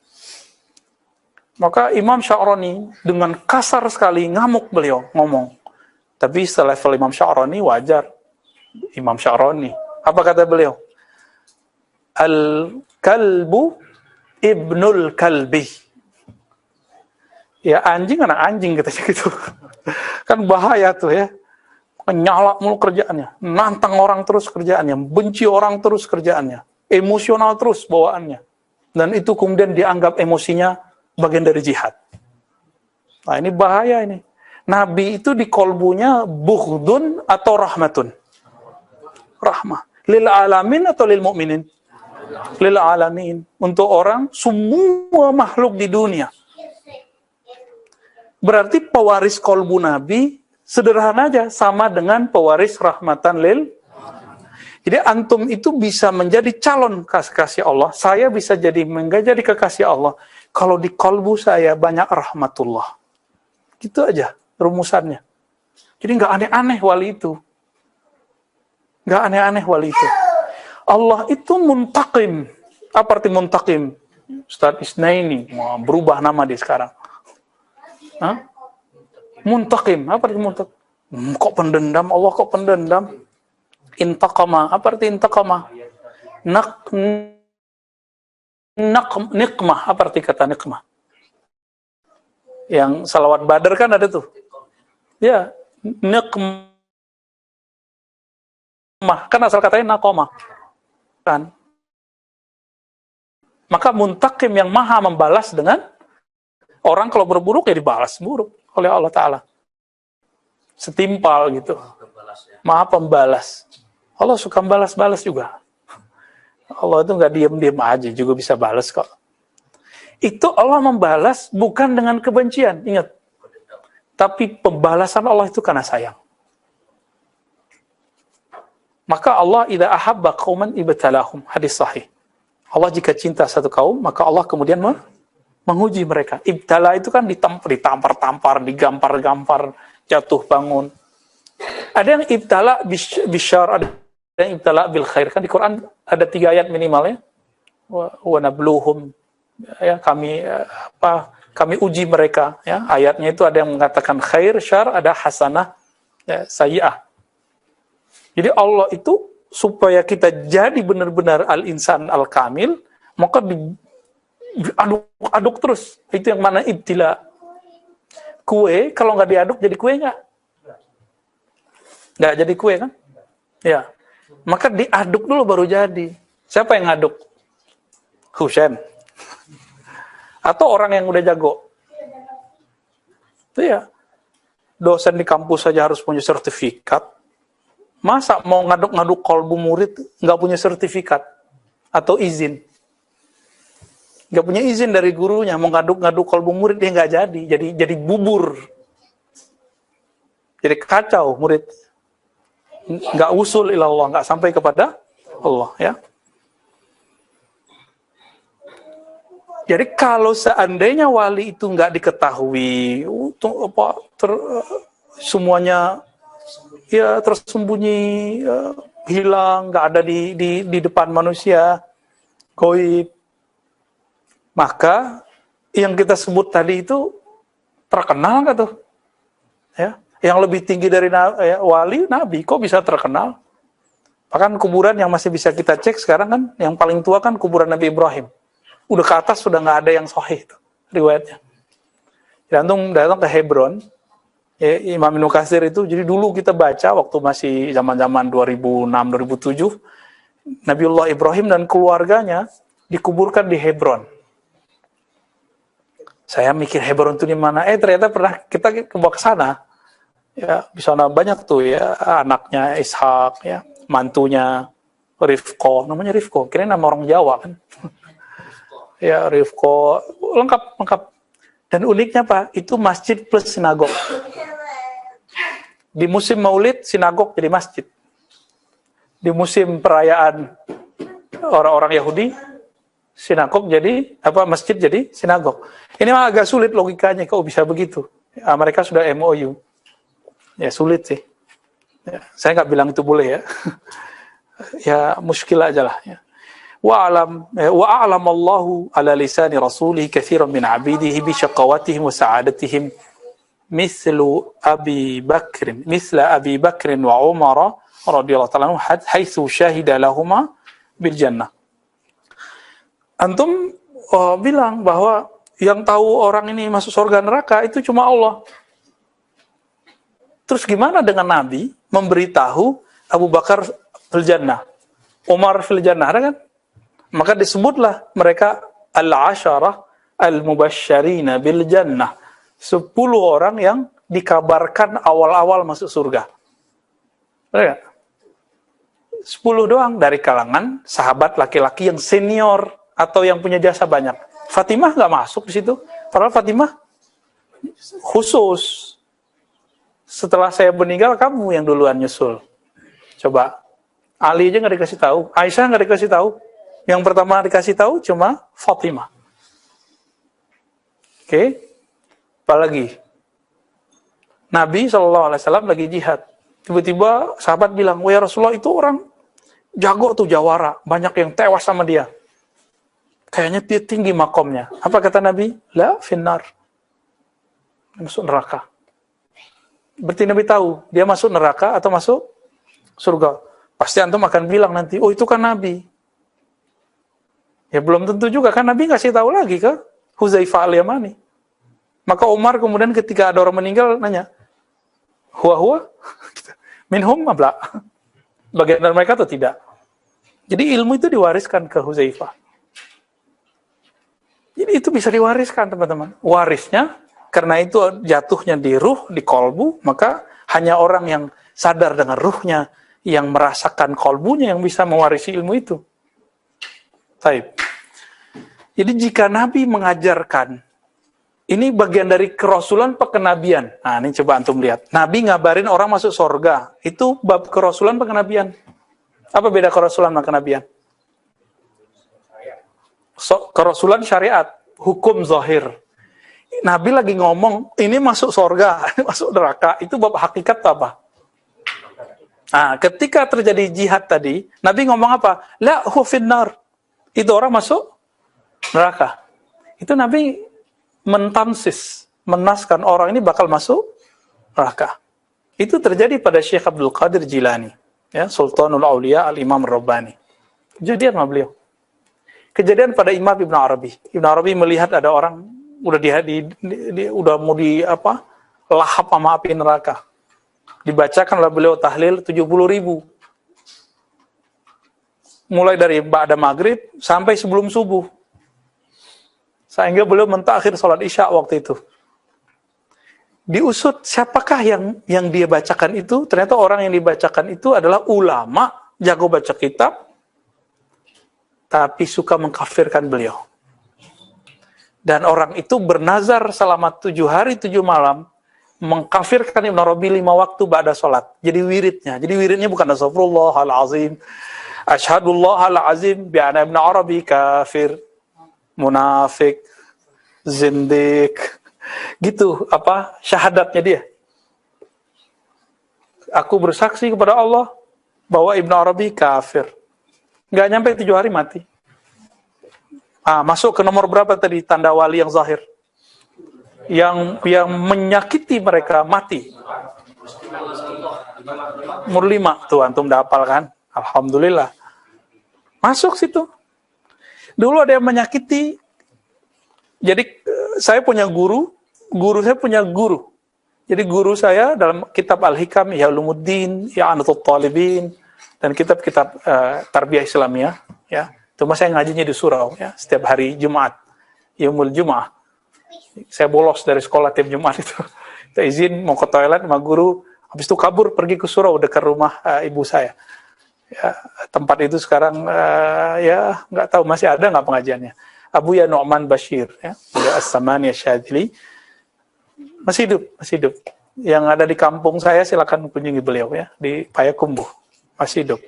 Speaker 1: Maka Imam Sya'rani dengan kasar sekali ngamuk beliau ngomong. Tapi selevel Imam Sya'rani wajar. Imam Sya'rani. Apa kata beliau? Al-kalbu ibnul kalbi. Ya anjing anak anjing katanya gitu. Kan bahaya tuh ya. Nyala mulu kerjaannya, nantang orang terus kerjaannya, benci orang terus kerjaannya, emosional terus bawaannya. Dan itu kemudian dianggap emosinya bagian dari jihad. Nah ini bahaya ini. Nabi itu di kolbunya bughdun atau rahmatun? Rahmah. Lil alamin atau lil mu'minin? Lil alamin. Untuk orang, semua makhluk di dunia. Berarti pewaris kolbu Nabi sederhana aja, sama dengan pewaris rahmatan lil. Jadi antum itu bisa menjadi calon kekasih Allah. Saya bisa menjadi kekasih Allah kalau di kolbu saya banyak rahmatullah. Gitu aja rumusannya. Jadi nggak aneh-aneh wali itu. Nggak aneh-aneh wali itu. Allah itu muntaqim. Apa arti muntaqim? Ustaz Isnaini mau berubah nama dia sekarang. Hah? Muntaqim, apa arti muntaqim? Kok pendendam? Allah kok pendendam? Intaqama, apa arti intaqama? Nikmah, apa arti kata nikmah? Yang salawat Badar kan ada tuh. Ya, nikmah. Kan asal katanya naqamah. Kan? Maka muntaqim yang maha membalas dengan orang kalau berburuk ya dibalas buruk oleh Allah Ta'ala. Setimpal gitu. Maha pembalas. Allah suka balas-balas juga. Allah itu nggak diem-diem aja, juga bisa balas kok. Itu Allah membalas bukan dengan kebencian, ingat. Tapi pembalasan Allah itu karena sayang. Maka Allah idza ahabba qauman ibtalahum, hadis sahih. Allah jika cinta satu kaum, maka Allah kemudian menguji mereka. Ibtala itu kan ditampar-tampar, digampar-gampar, jatuh bangun. Ada yang ibtala bisyar, ada yang ibtala bil khair. Kan di Quran ada 3 ayat minimal ya. Wa nabluhum, ya, kami uji mereka ya. Ayatnya itu ada yang mengatakan khair, syar, ada hasanah, ya, sayyi'ah. Jadi Allah itu supaya kita jadi benar-benar al-insan al-kamil, maka aduk terus. Itu yang mana ibtila. Kue kalau nggak diaduk jadi kue nggak jadi kue kan? Ya. Maka diaduk dulu baru jadi. Siapa yang ngaduk? Husain. Atau orang yang udah jago? Itu ya. Dosen di kampus saja harus punya sertifikat. Masa mau ngaduk-ngaduk kolbu murid nggak punya sertifikat atau izin? Nggak punya izin dari gurunya, mau ngaduk-ngaduk kolbu murid dia nggak jadi bubur, jadi kacau murid, nggak usul ila Allah, nggak sampai kepada Allah ya. Jadi kalau seandainya wali itu nggak diketahui, semuanya ya tersembunyi, hilang, nggak ada di depan manusia, goib. Maka yang kita sebut tadi itu terkenal nggak tuh? Ya, yang lebih tinggi dari wali, nabi, kok bisa terkenal? Bahkan kuburan yang masih bisa kita cek sekarang kan, yang paling tua kan kuburan Nabi Ibrahim. Udah ke atas sudah nggak ada yang sahih itu riwayatnya. Antum datang ke Hebron, ya, Imam Ibnu Katsir itu, jadi dulu kita baca waktu masih zaman-zaman 2006-2007, Nabiullah Ibrahim dan keluarganya dikuburkan di Hebron. Saya mikir Hebron itu di mana? Ternyata pernah kita bawa ke sana. Ya, di sana banyak tuh ya, anaknya Ishak, ya, mantunya Rifko, namanya Rifko, kira nama orang Jawa kan. Ya, Rifko, lengkap. Dan uniknya Pak, itu masjid plus sinagog. Di musim Maulid, sinagog jadi masjid. Di musim perayaan orang-orang Yahudi, sinagog jadi masjid jadi sinagog. Ini mah agak sulit logikanya, kok bisa begitu? Ya, mereka sudah MOU. Ya sulit sih. Ya, saya nggak bilang itu boleh ya. Ya muskil aja lah. Ya. Wa'alam Allahu ala lisani rasulih kathiran min abidihi bi syaqawatihim wa sa'adatihim misla Abi Bakr wa Umar radhiyallahu ta'ala anhu haitsu syahida lahuma bil jannah. Antum bilang bahwa yang tahu orang ini masuk surga neraka itu cuma Allah. Terus gimana dengan Nabi memberitahu Abu Bakar fil jannah, Umar fil jannah, ada kan? Maka disebutlah mereka al-asyarah al-mubasysyirina bil jannah. 10 orang yang dikabarkan awal-awal masuk surga. Ada 10 doang dari kalangan sahabat laki-laki yang senior atau yang punya jasa banyak. Fatimah nggak masuk di situ. Padahal Fatimah khusus. Setelah saya meninggal, kamu yang duluan nyusul. Coba. Ali aja nggak dikasih tahu. Aisyah nggak dikasih tahu. Yang pertama dikasih tahu cuma Fatimah. Oke. Apalagi? Nabi SAW lagi jihad. Tiba-tiba sahabat bilang, wah ya Rasulullah, itu orang jago tuh jawara. Banyak yang tewas sama dia. Kayaknya dia tinggi makomnya. Apa kata Nabi? La finnar. Masuk neraka. Berarti Nabi tahu, dia masuk neraka atau masuk surga. Pasti antum akan bilang nanti, oh itu kan Nabi. Ya belum tentu juga, kan Nabi ngasih tahu lagi ke Huzaifah al-Yamani. Maka Umar kemudian ketika ada orang meninggal, nanya, huwa? Minhum abla. Bagian dari mereka atau tidak? Jadi ilmu itu diwariskan ke Huzaifah. Jadi itu bisa diwariskan teman-teman. Warisnya, karena itu jatuhnya di ruh, di kolbu, maka hanya orang yang sadar dengan ruhnya, yang merasakan kolbunya yang bisa mewarisi ilmu itu. Baik. Jadi jika Nabi mengajarkan, ini bagian dari kerasulan kenabian. Nah ini coba antum lihat. Nabi ngabarin orang masuk surga. Itu bab kerasulan kenabian. Apa beda kerasulan sama kenabian? Kerasulan syariat, hukum zahir. Nabi lagi ngomong, ini masuk surga, ini masuk neraka. Itu bab hakikat apa? Nah, ketika terjadi jihad tadi, Nabi ngomong apa? La hu finnar. Itu orang masuk neraka. Itu Nabi mentansis, menaskan orang ini bakal masuk neraka. Itu terjadi pada Syekh Abdul Qadir Jilani, ya, Sultanul Aulia Al-Imam Rabbani. Kejadian sama beliau. Kejadian pada Imam Ibn Arabi. Ibn Arabi melihat ada orang udah mau lahap sama api neraka. Dibacakanlah beliau tahlil 70.000. Mulai dari ba'da maghrib sampai sebelum subuh. Sehingga beliau mentakhir sholat isya waktu itu. Diusut siapakah yang dia bacakan itu? Ternyata orang yang dibacakan itu adalah ulama, jago baca kitab, tapi suka mengkafirkan beliau. Dan orang itu bernazar selama 7 hari 7 malam, mengkafirkan Ibn Arabi 5 waktu ba'da sholat. Jadi wiridnya bukan Astaghfirullahalazim, Asyhadullahal-azim bi'ana Ibn Arabi kafir, munafik, zindik, gitu syahadatnya dia. Aku bersaksi kepada Allah bahwa Ibn Arabi kafir. Nggak nyampe 7 hari mati. Masuk ke nomor berapa tadi tanda wali yang zahir? Yang menyakiti mereka mati. Umur 5 tuh antum udah hafal kan? Alhamdulillah. Masuk situ. Dulu ada yang menyakiti. Jadi saya punya guru saya punya guru. Jadi guru saya dalam kitab Al-Hikam, Ya Ulumuddin, Ya Anatul Talibin, dan kitab-kitab tarbiyah Islamiyah, ya. Cuma saya ngajinya di surau, ya, setiap hari Jumat, Yaumul Jum'ah. Saya bolos dari sekolah tiap Jumat itu. Kita izin mau ke toilet sama guru, habis itu kabur pergi ke surau dekat rumah ibu saya. Ya, tempat itu sekarang ya nggak tahu masih ada nggak pengajiannya. Abu Ya Nu'man Bashir, ya, As-Samani Asyadili, masih hidup. Yang ada di kampung saya silakan kunjungi beliau, ya, di Payakumbuh, masih hidup.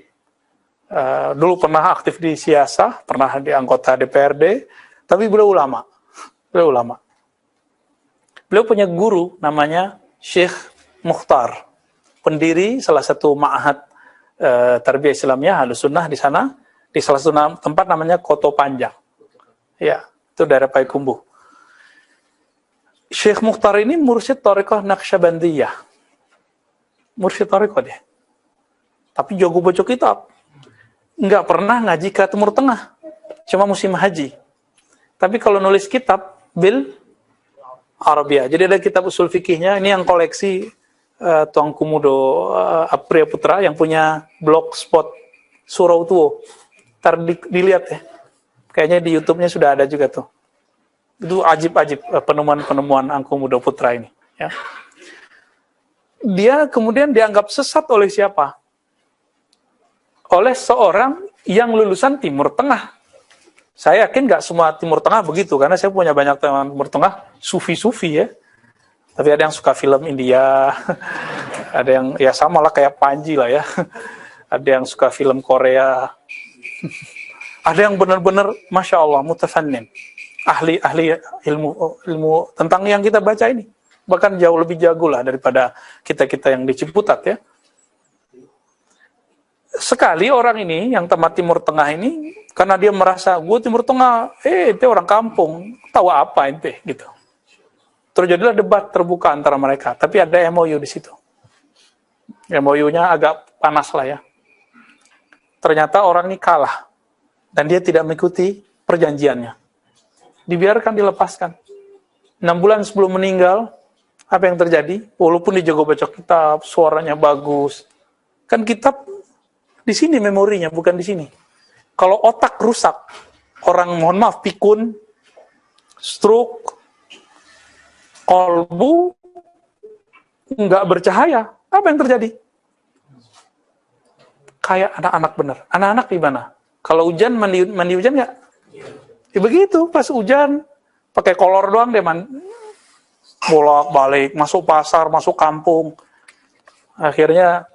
Speaker 1: Dulu pernah aktif di Siasah, pernah di anggota DPRD, tapi beliau ulama. Beliau punya guru namanya Syekh Mukhtar, pendiri salah satu ma'had tarbiyah Islamiyah Ahlussunnah di sana, di salah satu tempat namanya Koto Panjang. Ya, itu daerah Payakumbuh. Syekh Mukhtar ini mursyid Thariqah Naqsyabandiyah. Mursyid Thariqah dia. Tapi jago baca kitab. Nggak pernah ngaji ke Timur Tengah. Cuma musim haji. Tapi kalau nulis kitab, bil Arabia. Jadi ada kitab usul fikihnya. Ini yang koleksi Tuang Kumudo Apriya Putra yang punya blogspot Surau Tuo. Ntar dilihat ya. Kayaknya di YouTube-nya sudah ada juga tuh. Itu ajib-ajib penemuan-penemuan Angku Muda Putra ini. Ya. Dia kemudian dianggap sesat oleh siapa? Oleh seorang yang lulusan Timur Tengah. Saya yakin nggak semua Timur Tengah begitu, karena saya punya banyak teman Timur Tengah, sufi-sufi ya. Tapi ada yang suka film India, ada yang ya sama lah kayak Panji lah ya. Ada yang suka film Korea. Ada yang benar-benar, Masya Allah, mutafannin. Ahli ilmu tentang yang kita baca ini. Bahkan jauh lebih jago lah daripada kita-kita yang di Ciputat ya. Sekali orang ini, yang teman Timur Tengah ini, karena dia merasa, gue Timur Tengah, ente orang kampung, tahu apa ente, gitu. Terjadilah debat terbuka antara mereka. Tapi ada MOU di situ. MOU-nya agak panas lah ya. Ternyata orang ini kalah. Dan dia tidak mengikuti perjanjiannya. Dibiarkan dilepaskan. 6 bulan sebelum meninggal, apa yang terjadi? Walaupun dijago baca kitab, suaranya bagus. Kan kitab di sini memorinya, bukan di sini. Kalau otak rusak, orang mohon maaf, pikun, stroke, kolbu, nggak bercahaya. Apa yang terjadi? Kayak anak-anak benar. Anak-anak di mana? Kalau hujan, mandi hujan nggak? Ya begitu, pas hujan, pakai kolor doang deh, bolak-balik, masuk pasar, masuk kampung. Akhirnya,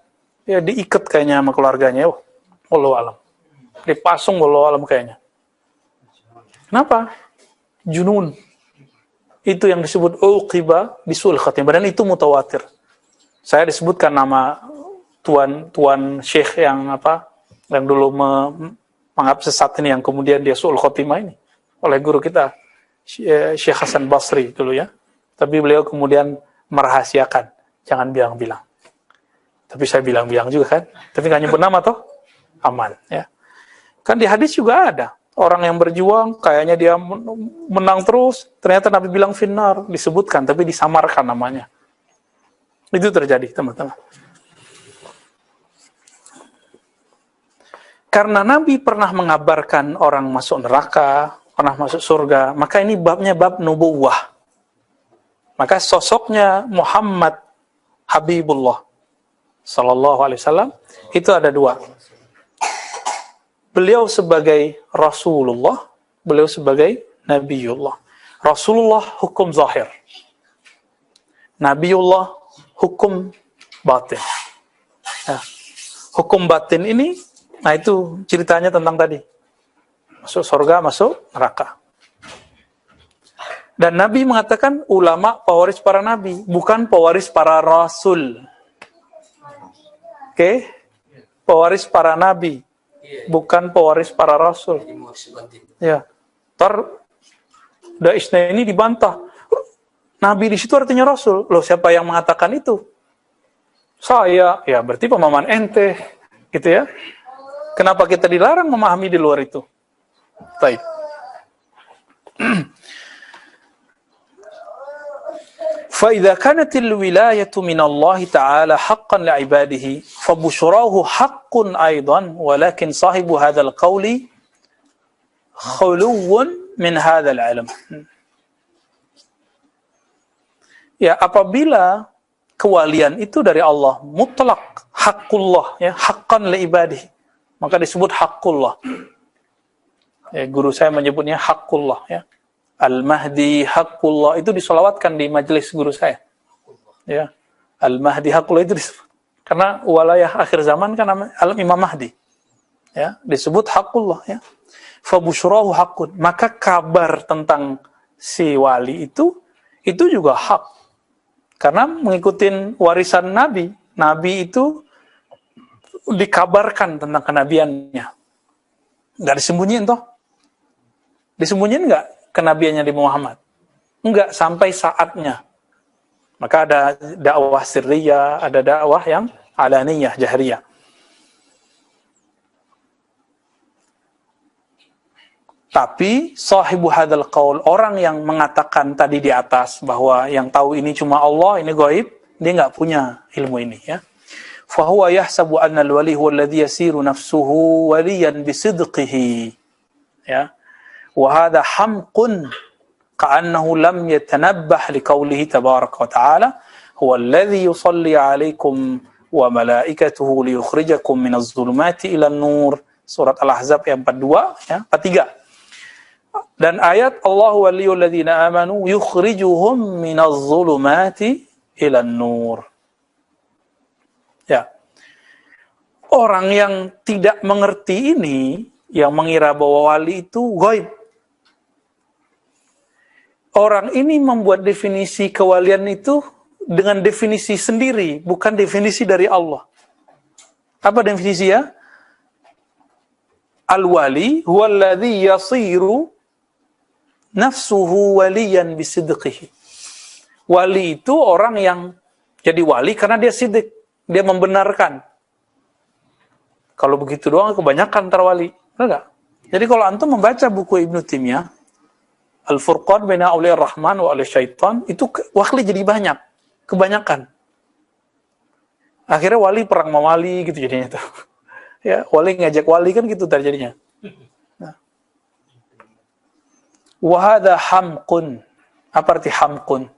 Speaker 1: ya diikat kayaknya sama keluarganya. Wallahu alam. Dipasung wallahu alam kayaknya. Kenapa? Junun. Itu yang disebut uqiba bisul khatimah. Dan itu mutawatir. Saya disebutkan nama tuan syekh yang dulu menganggap sesat ini, yang kemudian dia su'ul khotimah ini, oleh guru kita Syekh Hasan Basri dulu ya. Tapi beliau kemudian merahasiakan, jangan bilang-bilang. Tapi saya bilang-bilang juga kan. Tapi nggak nyebut nama toh, aman ya. Kan di hadis juga ada orang yang berjuang, kayaknya dia menang terus, ternyata Nabi bilang finnar, disebutkan tapi disamarkan namanya. Itu terjadi teman-teman. Karena Nabi pernah mengabarkan orang masuk neraka, pernah masuk surga, maka ini babnya bab nubuwah. Maka sosoknya Muhammad Habibullah Sallallahu Alaihi Wasallam itu ada dua. Beliau sebagai Rasulullah, beliau sebagai Nabiullah. Rasulullah hukum zahir, Nabiullah hukum batin. Nah, hukum batin ini, nah itu ceritanya tentang tadi. Masuk surga, masuk neraka. Dan Nabi mengatakan ulama pewaris para nabi, bukan pewaris para rasul. Oke? Pewaris para nabi, bukan pewaris para rasul. Ya. Daisna ini dibantah. Nabi di situ artinya rasul. Loh, siapa yang mengatakan itu? Saya. Ya, berarti pemahaman ente. Gitu ya. Kenapa kita dilarang memahami di luar itu? Baik. فإذا كانت الولاية من الله تعالى حقا لعباده فبشراه حق أيضا ولكن صاحب هذا القول خلو من هذا العلم. Ya, apabila kewalian itu dari Allah mutlak, haqqullah, ya, haqqan li ibadihi, maka disebut haqqullah. Ya, guru saya menyebutnya haqqullah, ya. Al-Mahdi haqqullah, itu disolawatkan di majelis guru saya. Ya. Al-Mahdi haqqullah itu disebut. Karena walayah akhir zaman kan Imam Mahdi. Ya, disebut haqqullah, ya. Fa busyrahu haqqun, maka kabar tentang si wali itu juga hak. Karena mengikuti warisan Nabi. Nabi itu dikabarkan tentang kenabiannya. Nggak disembunyiin toh? Disembunyiin nggak kenabiannya di Muhammad? Enggak, sampai saatnya. Maka ada dakwah sirriyah, ada dakwah yang alaniyah, jahriyah. Tapi sahibu hadzal qaul, orang yang mengatakan tadi di atas bahwa yang tahu ini cuma Allah, ini gaib, dia enggak punya ilmu ini, ya. Fa huwa yahsabu anna al-wali huwa alladhi yasiru nafsuhu waliyan bisidqihi. Ya. Wa hadha hamqun ka'annahu lam yatanabbah liqaulihi tabaraka wa ta'ala huwa alladhi yusalli 'alaikum wa malaikatuhu liyukhrijakum minadh dhulumati ila an-nur. Surat Al-Ahzab ayat 42, ya, 43. Dan ayat Allahu waliyul ladzina amanu yukhrijuhum minadh dhulumati ila an-nur. Ya. Orang yang tidak mengerti ini, yang mengira bahwa wali itu gaib. Orang ini membuat definisi kewalian itu dengan definisi sendiri, bukan definisi dari Allah. Apa definisinya? Al-wali huwa alladhi yasiru nafsuhu waliyan bisidqihi. Wali itu orang yang jadi wali karena dia sidik, dia membenarkan. Kalau begitu doang kebanyakan terwali, enggak? Jadi kalau antum membaca buku Ibnu Taimiyah, Al-Furqan baina Auliyar Rahman wa Auliyas Syaitan, itu wali jadi banyak, kebanyakan. Akhirnya wali perang sama wali gitu jadinya tuh. Ya, wali ngajak wali kan gitu terjadinya. Wahada hamqun. Apa arti hamqun?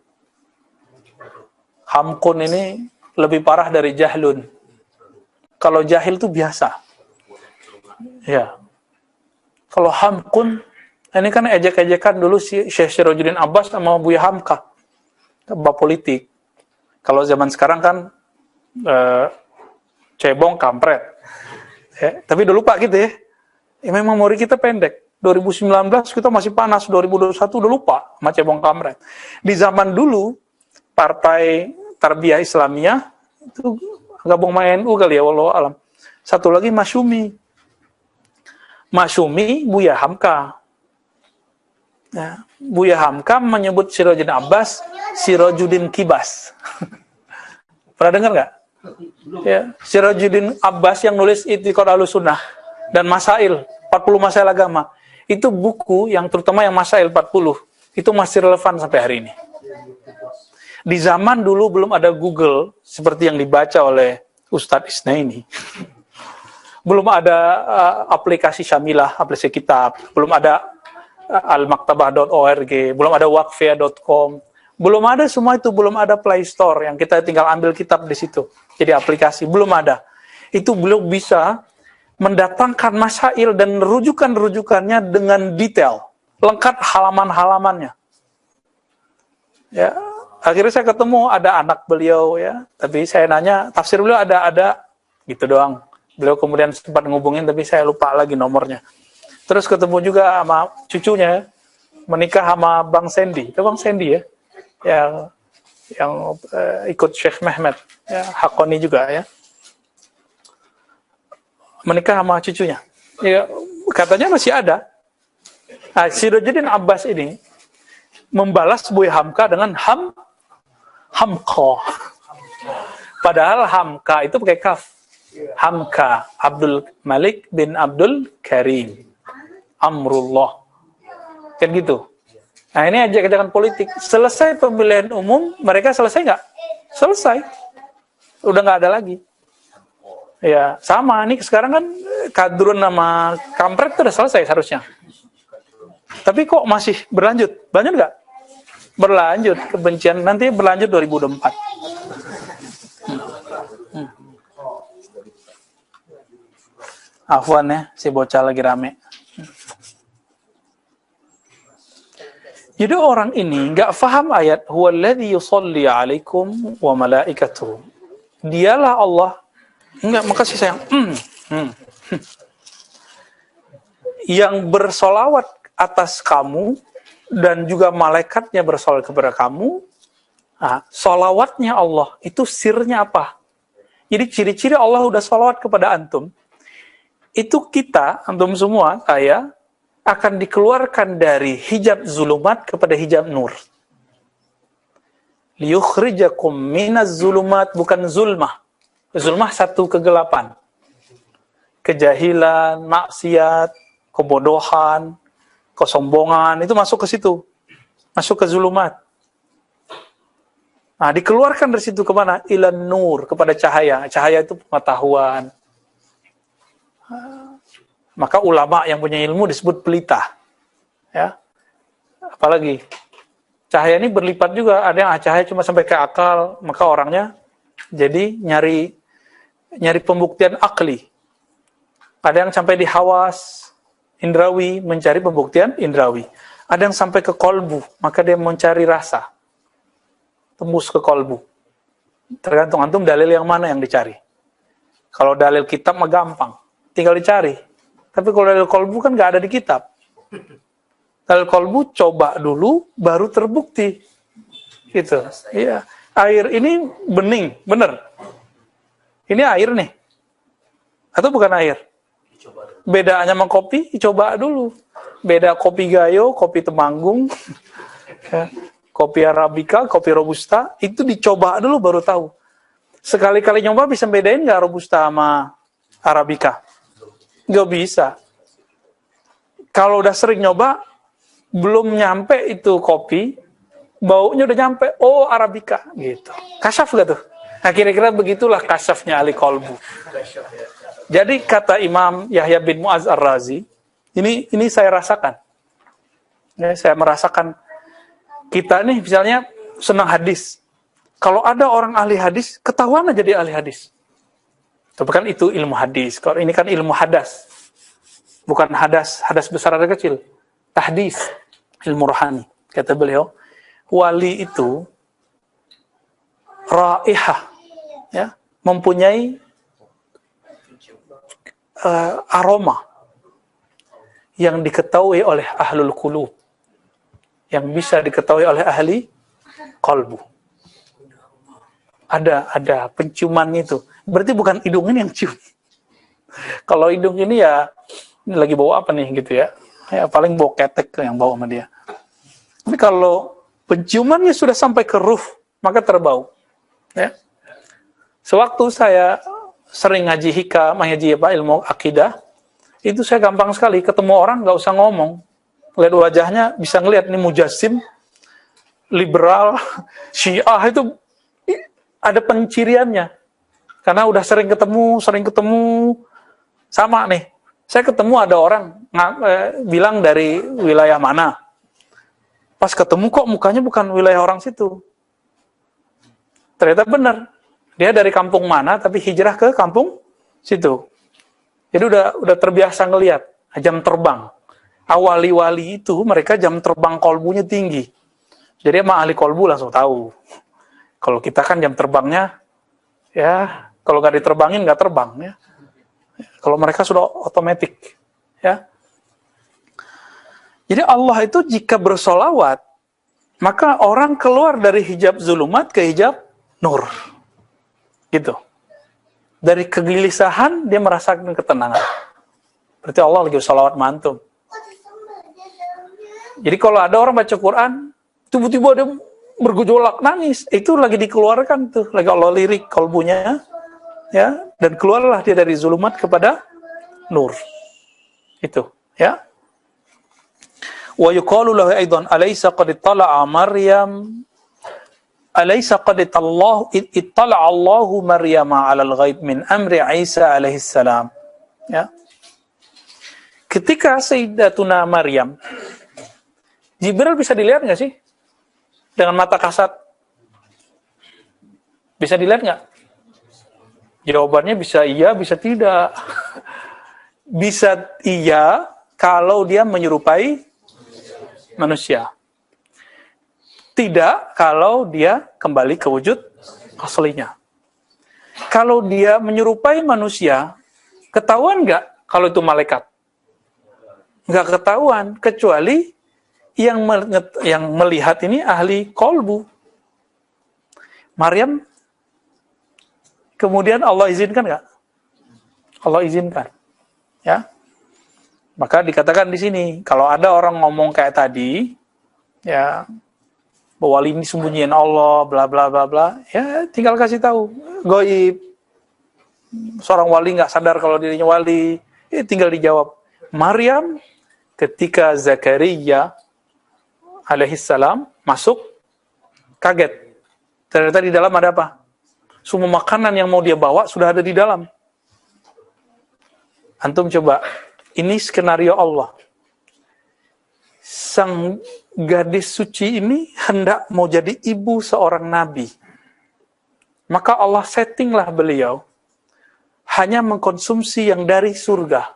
Speaker 1: Hamqun ini lebih parah dari jahlun. Kalau jahil itu biasa. Ya. Kalau hamqun, ini kan ejek-ejekan dulu si Syekh Sirajuddin Abbas sama Buya Hamka. Bab politik. Kalau zaman sekarang kan cebong kampret. Ya, tapi udah lupa gitu ya. Memang memori kita pendek. 2019 kita masih panas, 2021 udah lupa sama cebong kamret. Di zaman dulu Partai Tarbiyah Islamiyah itu gabung sama NU kali ya, wallahu alam. Satu lagi Masyumi. Masyumi Buya Hamka. Ya, Buya Hamka menyebut Sirajuddin Abbas Sirajuddin Kibas. Pernah dengar nggak? Ya, Sirajuddin Abbas yang nulis I'tiqad Ahlussunnah dan Masail 40 masail agama. Itu buku yang terutama yang Masail 40 itu masih relevan sampai hari ini. Di zaman dulu belum ada Google seperti yang dibaca oleh Ustadz Isnaini. Belum ada aplikasi Syamilah, aplikasi kitab, belum ada almaktabah.org, belum ada waqfiyah.com. Belum ada semua itu, belum ada Play Store yang kita tinggal ambil kitab di situ. Jadi aplikasi belum ada. Itu belum bisa mendatangkan masail dan rujukan-rujukannya dengan detail, lengkap halaman-halamannya. Ya, akhirnya saya ketemu ada anak beliau ya, tapi saya nanya tafsir beliau ada gitu doang. Beliau kemudian sempat ngubungin tapi saya lupa lagi nomornya. Terus ketemu juga sama cucunya menikah sama Bang Sandy. Itu Bang Sandy ya. Yang ikut Syekh Mehmet ya, Hakoni juga ya. Menikah sama cucunya. Ya, katanya masih ada. Nah, Sirajuddin Abbas ini membalas Buya Hamka dengan Hamqa. Padahal Hamka itu pakai kaf. Hamka Abdul Malik bin Abdul Karim Amrullah. Kan gitu. Nah ini ajakan politik. Selesai pemilihan umum, mereka selesai nggak? Selesai. Udah nggak ada lagi. Ya sama, nih sekarang kan kadrun sama kampret itu udah selesai seharusnya. Tapi kok masih berlanjut? Berlanjut nggak? Berlanjut. Kebencian nanti berlanjut 2024. Afwan ya, si bocah lagi rame. Jadi orang ini nggak faham ayat huwallazi yusalli alaikum wa malaikatuhu. Dialah Allah. Enggak, makasih sayang. Yang bersolawat atas kamu dan juga malaikatnya bersolawat kepada kamu. Nah, solawatnya Allah itu sirnya apa? Jadi ciri-ciri Allah udah solawat kepada antum. Itu kita, antum semua, saya, akan dikeluarkan dari hijab zulumat kepada hijab nur. Liyukhrijakum minaz zulumat, bukan zulmah. Zulmah satu kegelapan. Kejahilan, maksiat, kebodohan, kesombongan, itu masuk ke situ. Masuk ke zulumat. Nah, dikeluarkan dari situ kemana? Ilan nur, kepada cahaya. Cahaya itu pengetahuan. Maka ulama yang punya ilmu disebut pelita. Ya. Apalagi cahaya ini berlipat juga. Ada yang cahaya cuma sampai ke akal, maka orangnya jadi nyari pembuktian akli. Ada yang sampai di hawas indrawi, mencari pembuktian indrawi. Ada yang sampai ke kolbu, maka dia mencari rasa. Tembus ke kolbu. Tergantung antum dalil yang mana yang dicari. Kalau dalil kitab mah gampang, tinggal dicari. Tapi kalau dalil kolbu kan nggak ada di kitab. Dalil kolbu coba dulu, baru terbukti. Gitu. Iya. Air ini bening, bener. Ini air nih. Atau bukan air? Bedanya sama kopi, coba dulu. Beda kopi gayo, kopi temanggung, kopi arabica, kopi robusta, itu dicoba dulu baru tahu. Sekali-kali nyoba bisa bedain nggak robusta sama arabica? Nggak bisa. Kalau udah sering nyoba, belum nyampe itu kopi, baunya udah nyampe, oh arabica gitu. Kasyaf gak tuh? Nah kira-kira begitulah kasyafnya ahli kolbu. Jadi kata Imam Yahya bin Mu'az Ar-Razi, ini saya rasakan. Ya, saya merasakan kita nih misalnya senang hadis. Kalau ada orang ahli hadis, ketahuan aja dia ahli hadis. Tapi kan itu ilmu hadis. Kalau ini kan ilmu hadas. Bukan hadas besar ada kecil. Tahdis, ilmu rohani. Kata beliau, wali itu raihah, ya, mempunyai aroma yang diketahui oleh ahlul qulub, yang bisa diketahui oleh ahli qalbu. Ada penciuman itu. Berarti bukan hidung ini yang cium. Kalau hidung ini ya, ini lagi bau apa nih gitu ya. Ya paling bau ketek yang bau sama dia. Tapi kalau penciumannya sudah sampai ke ruh, maka terbau. Ya. Sewaktu saya sering ngaji hikam, ngaji ilmu akidah, itu saya gampang sekali ketemu orang nggak usah ngomong. Lihat wajahnya bisa ngelihat nih mujassim, liberal, syiah itu ada penciriannya. Karena udah sering ketemu, sama nih. Saya ketemu ada orang bilang dari wilayah mana. Pas ketemu kok mukanya bukan wilayah orang situ. Ternyata benar. Dia dari kampung mana tapi hijrah ke kampung situ. Jadi udah terbiasa ngelihat jam terbang. Wali-wali itu mereka jam terbang kolbunya tinggi. Jadi emang ahli kolbu langsung tahu. Kalau kita kan jam terbangnya ya kalau nggak diterbangin nggak terbang ya. Kalau mereka sudah otomatis ya. Jadi Allah itu jika bersolawat maka orang keluar dari hijab zulumat ke hijab nur. Gitu. Dari kegelisahan dia merasakan ketenangan. Berarti Allah lagi sholawat mantum. Jadi kalau ada orang baca Quran, tiba-tiba dia bergejolak nangis, itu lagi dikeluarkan tuh, lagi Allah lirik kolbunya, ya dan keluarlah dia dari zulumat kepada nur. Itu, ya. Wa yuqalu lahu aidan alaysa qad ittala'a Maryam alaysa qad ittala'a Allahu Maryam 'alal ghaib min amri Isa alaihi salam. Ya. Ketika Sayyidatuna Maryam, Jibril bisa dilihat nggak sih dengan mata kasat? Bisa dilihat nggak? Jawabannya bisa iya, bisa tidak. Bisa iya kalau dia menyerupai manusia. Tidak kalau dia kembali ke wujud aslinya. Kalau dia menyerupai manusia, ketahuan nggak kalau itu malaikat? Nggak ketahuan, kecuali yang melihat ini ahli kolbu. Maryam, kemudian Allah izinkan nggak? Allah izinkan. Ya. Maka dikatakan di sini, kalau ada orang ngomong kayak tadi, ya, bahwa wali ini sembunyiin Allah, bla bla bla bla, ya tinggal kasih tahu, goib. Seorang wali nggak sadar kalau dirinya wali, ya tinggal dijawab. Maryam ketika Zakaria alaihissalam masuk, kaget. Ternyata di dalam ada apa? Semua makanan yang mau dia bawa sudah ada di dalam. Antum coba. Ini skenario Allah. Sang gadis suci ini hendak mau jadi ibu seorang nabi. Maka Allah settinglah beliau hanya mengkonsumsi yang dari surga.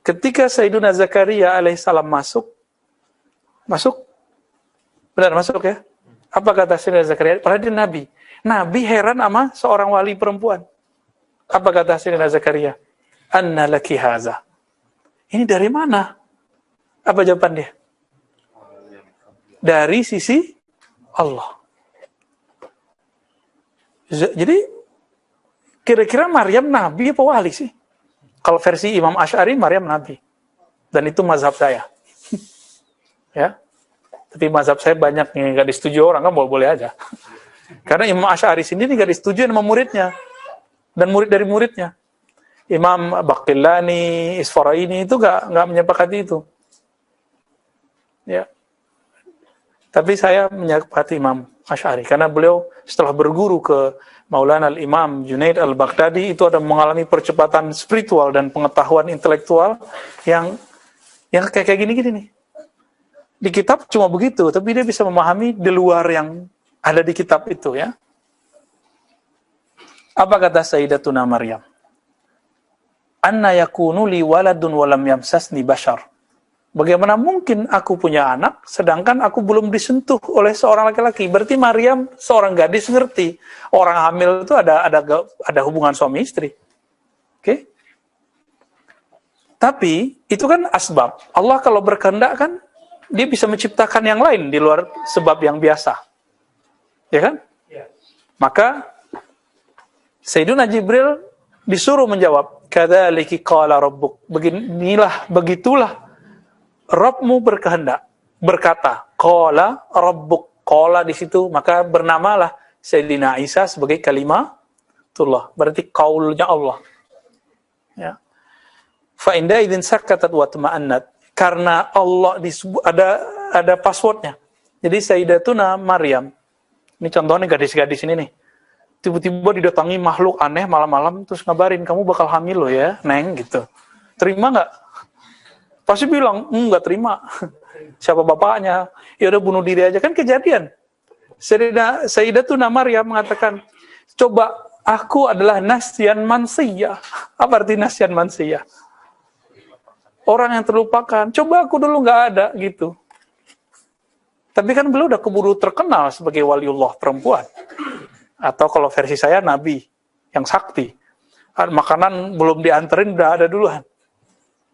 Speaker 1: Ketika Sayyiduna Zakaria alaihissalam masuk, benar masuk ya? Apa kata Sayyiduna Zakaria? Padahal dia nabi. Nabi heran sama seorang wali perempuan. Apa kata Sayyidina Zakaria? Anna laki haza. Ini dari mana? Apa jawaban dia? Dari sisi Allah. Jadi, kira-kira Maryam nabi apa wali sih? Kalau versi Imam Asy'ari, Maryam nabi. Dan itu mazhab saya. Ya. Tapi mazhab saya banyak yang nggak disetujui orang, kan boleh-boleh aja. Karena Imam Asy'ari sendiri nggak disetujui sama muridnya. Dan murid dari muridnya. Imam Baqillani, Isfaraini itu nggak menyepakati itu. Ya. Tapi saya menyepakati Imam Asy'ari karena beliau setelah berguru ke Maulana al-Imam Junaid al-Baghdadi itu ada mengalami percepatan spiritual dan pengetahuan intelektual yang kayak gini-gini nih. Di kitab cuma begitu, tapi dia bisa memahami di luar yang ada di kitab itu, ya. Apa kata Sayyidatuna Maryam? Anna yakunu li waladun walam yamsasni bashar. Bagaimana mungkin aku punya anak sedangkan aku belum disentuh oleh seorang laki-laki? Berarti Maryam seorang gadis ngerti. Orang hamil itu ada hubungan suami istri. Oke? Tapi itu kan asbab. Allah kalau berkehendak kan dia bisa menciptakan yang lain di luar sebab yang biasa. Ya kan? Ya. Maka Sayyiduna Jibril disuruh menjawab, kadzalika qala rabbuk. Begitulah Rabbmu berkata, qala rabbuk. Qala di situ, maka bernamalah Sayyidina Isa sebagai kalimatullah. Berarti qaulnya Allah. Ya. Fa inda idzin sakatat wa tuma'annat. Karena Allah ada passwordnya. Jadi Sayyidatuna Maryam, ini contohnya gadis-gadis ini nih. Tiba-tiba didatangi makhluk aneh malam-malam terus ngabarin kamu bakal hamil lo ya, Neng gitu. Terima nggak? Pasti bilang nggak terima. Siapa bapaknya? Ya udah bunuh diri aja, kan kejadian. Sayyidatuna Maryam mengatakan, coba aku adalah nasyan mansiyah. Apa arti nasyan mansiyah? Orang yang terlupakan. Coba aku dulu nggak ada gitu. Tapi kan beliau udah keburu terkenal sebagai waliullah perempuan. Atau kalau versi saya nabi yang sakti. Makanan belum dianterin udah ada duluan.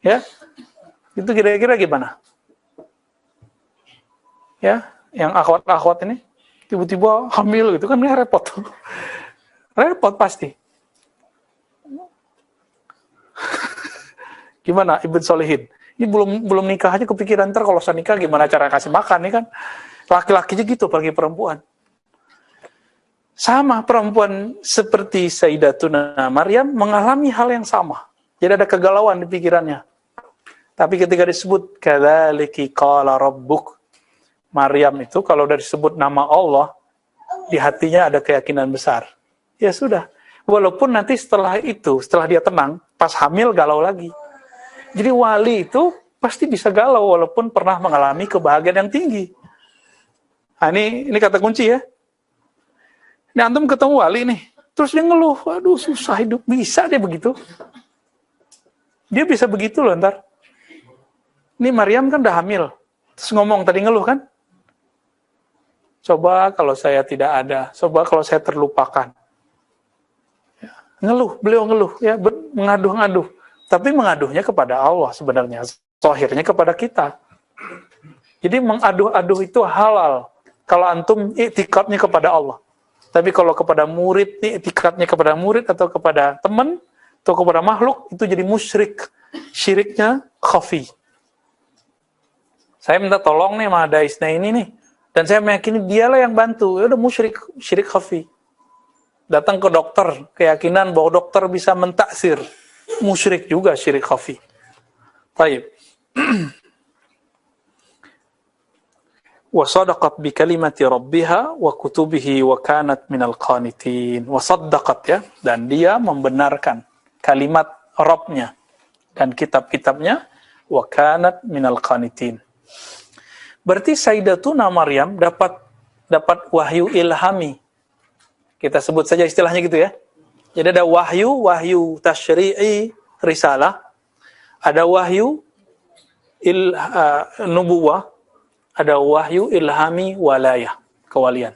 Speaker 1: Ya. Itu kira-kira gimana? Ya, yang akhwat-akhwat ini tiba-tiba hamil gitu kan, ini repot. Repot pasti. Gimana Ibn Solihin? Ini belum nikah aja kepikiran ntar kalau saya nikah gimana cara kasih makan nih kan. Laki-lakinya gitu bagi perempuan. Sama perempuan seperti Sayyidatuna Maryam mengalami hal yang sama. Jadi ada kegalauan di pikirannya. Tapi ketika disebut kadzaliki qala rabbuk, Maryam itu kalau udah disebut nama Allah, di hatinya ada keyakinan besar. Ya sudah. Walaupun nanti setelah itu, setelah dia tenang, pas hamil galau lagi. Jadi wali itu pasti bisa galau walaupun pernah mengalami kebahagiaan yang tinggi. Nah, ini kata kunci ya. Ini antum ketemu wali nih, terus dia ngeluh, aduh susah hidup, bisa dia begitu? Dia bisa begitu loh ntar. Ini Maryam kan udah hamil, terus ngomong tadi ngeluh kan? Coba kalau saya tidak ada, coba kalau saya terlupakan. Ya, ngeluh, beliau ngeluh, ya mengaduh-ngaduh. Tapi mengaduhnya kepada Allah sebenarnya, zahirnya kepada kita. Jadi mengaduh-aduh itu halal kalau antum i'tikadnya kepada Allah. Tapi kalau kepada murid, i'tikadnya kepada murid atau kepada teman atau kepada makhluk, itu jadi musyrik. Syiriknya khafi. Saya minta tolong nih sama Daisna ini nih, dan saya meyakini dialah yang bantu. Ya udah musyrik, syirik khafi. Datang ke dokter, keyakinan bahwa dokter bisa mentaksir. Musyrik juga, syirik khafi. Baik. Wa sadaqat bi kalimati rabbiha wa kutubihi wa kanat minal qanitin. Wa saddaqat, ya, dan dia membenarkan kalimat Rabbnya dan kitab-kitabnya, wa kanat minal qanitin. Berarti Sayyidatuna Maryam dapat wahyu ilhami. Kita sebut saja istilahnya gitu ya. Jadi ada wahyu tasyri'i risalah, ada wahyu nubuwah, ada wahyu ilhami walayah, kewalian.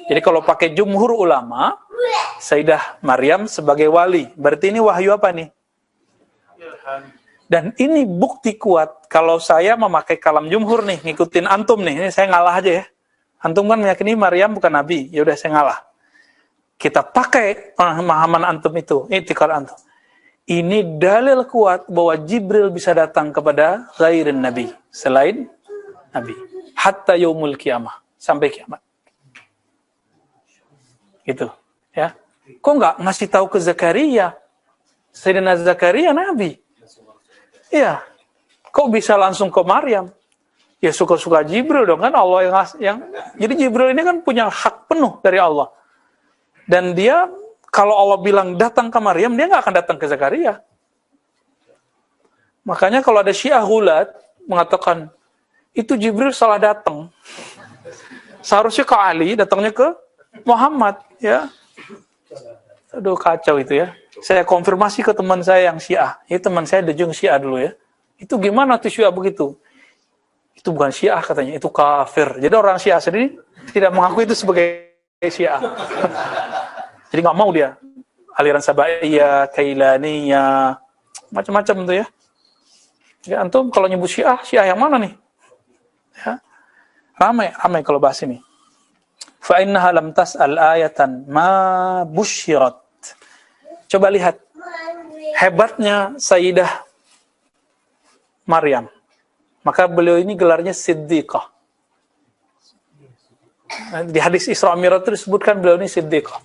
Speaker 1: Jadi kalau pakai jumhur ulama, Sayyidah Maryam sebagai wali. Berarti ini wahyu apa nih? Dan ini bukti kuat. Kalau saya memakai kalam jumhur nih, ngikutin antum nih, ini saya ngalah aja ya. Antum kan meyakini Maryam bukan nabi, ya udah saya ngalah. Kita pakai pemahaman antum itu, i'tikad antum. Ini dalil kuat bahwa Jibril bisa datang kepada ghairin nabi, selain nabi. Hatta yaumul kiamah, sampai kiamat. Gitu, ya. Kok nggak ngasih tahu ke Zakaria? Sayyidina Zakaria nabi. Iya. Kok bisa langsung ke Maryam? Ya suka-suka Jibril dong, kan Allah yang jadi Jibril ini kan punya hak penuh dari Allah. Dan dia kalau Allah bilang datang ke Maryam, dia nggak akan datang ke Zakaria. Makanya kalau ada Syiah Ghulat mengatakan itu Jibril salah datang. Seharusnya ke Ali, datangnya ke Muhammad, ya. Aduh kacau itu ya. Saya konfirmasi ke teman saya yang Syiah. Ini teman saya dejung Syiah dulu ya. Itu gimana tuh Syiah begitu? Itu bukan Syiah katanya, itu kafir. Jadi orang Syiah sendiri tidak mengaku itu sebagai Syiah. Jadi nggak mau dia. Aliran Sabaiyah, Kailaniyah, macam-macam tuh ya. Ya antum kalau nyebut Syiah yang mana nih? Ya. Ramai kalau bahas ini. Fa innaha lam tas'al ayatan ma busyirat. Coba lihat hebatnya Sayyidah Maryam. Maka beliau ini gelarnya Siddiqah. Di hadis Isra Mi'raj itu disebutkan beliau ini Siddiqah.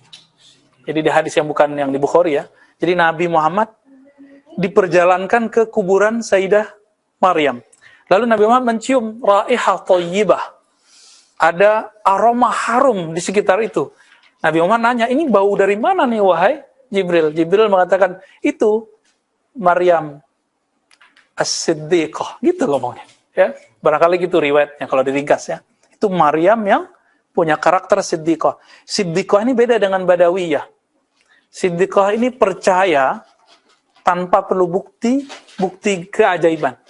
Speaker 1: Jadi di hadis yang bukan yang di Bukhari ya. Jadi Nabi Muhammad diperjalankan ke kuburan Sayyidah Maryam. Lalu Nabi Muhammad mencium raihah thayyibah. Ada aroma harum di sekitar itu. Nabi Muhammad nanya, ini bau dari mana nih wahai Jibril? Jibril mengatakan, itu Maryam as-siddiqah. Gitu ngomongnya. Ya. Barangkali gitu riwayatnya kalau diringkas ya. Itu Maryam yang punya karakter siddiqah. Siddiqah ini beda dengan badawiyah. Siddiqah ini percaya tanpa perlu bukti keajaiban.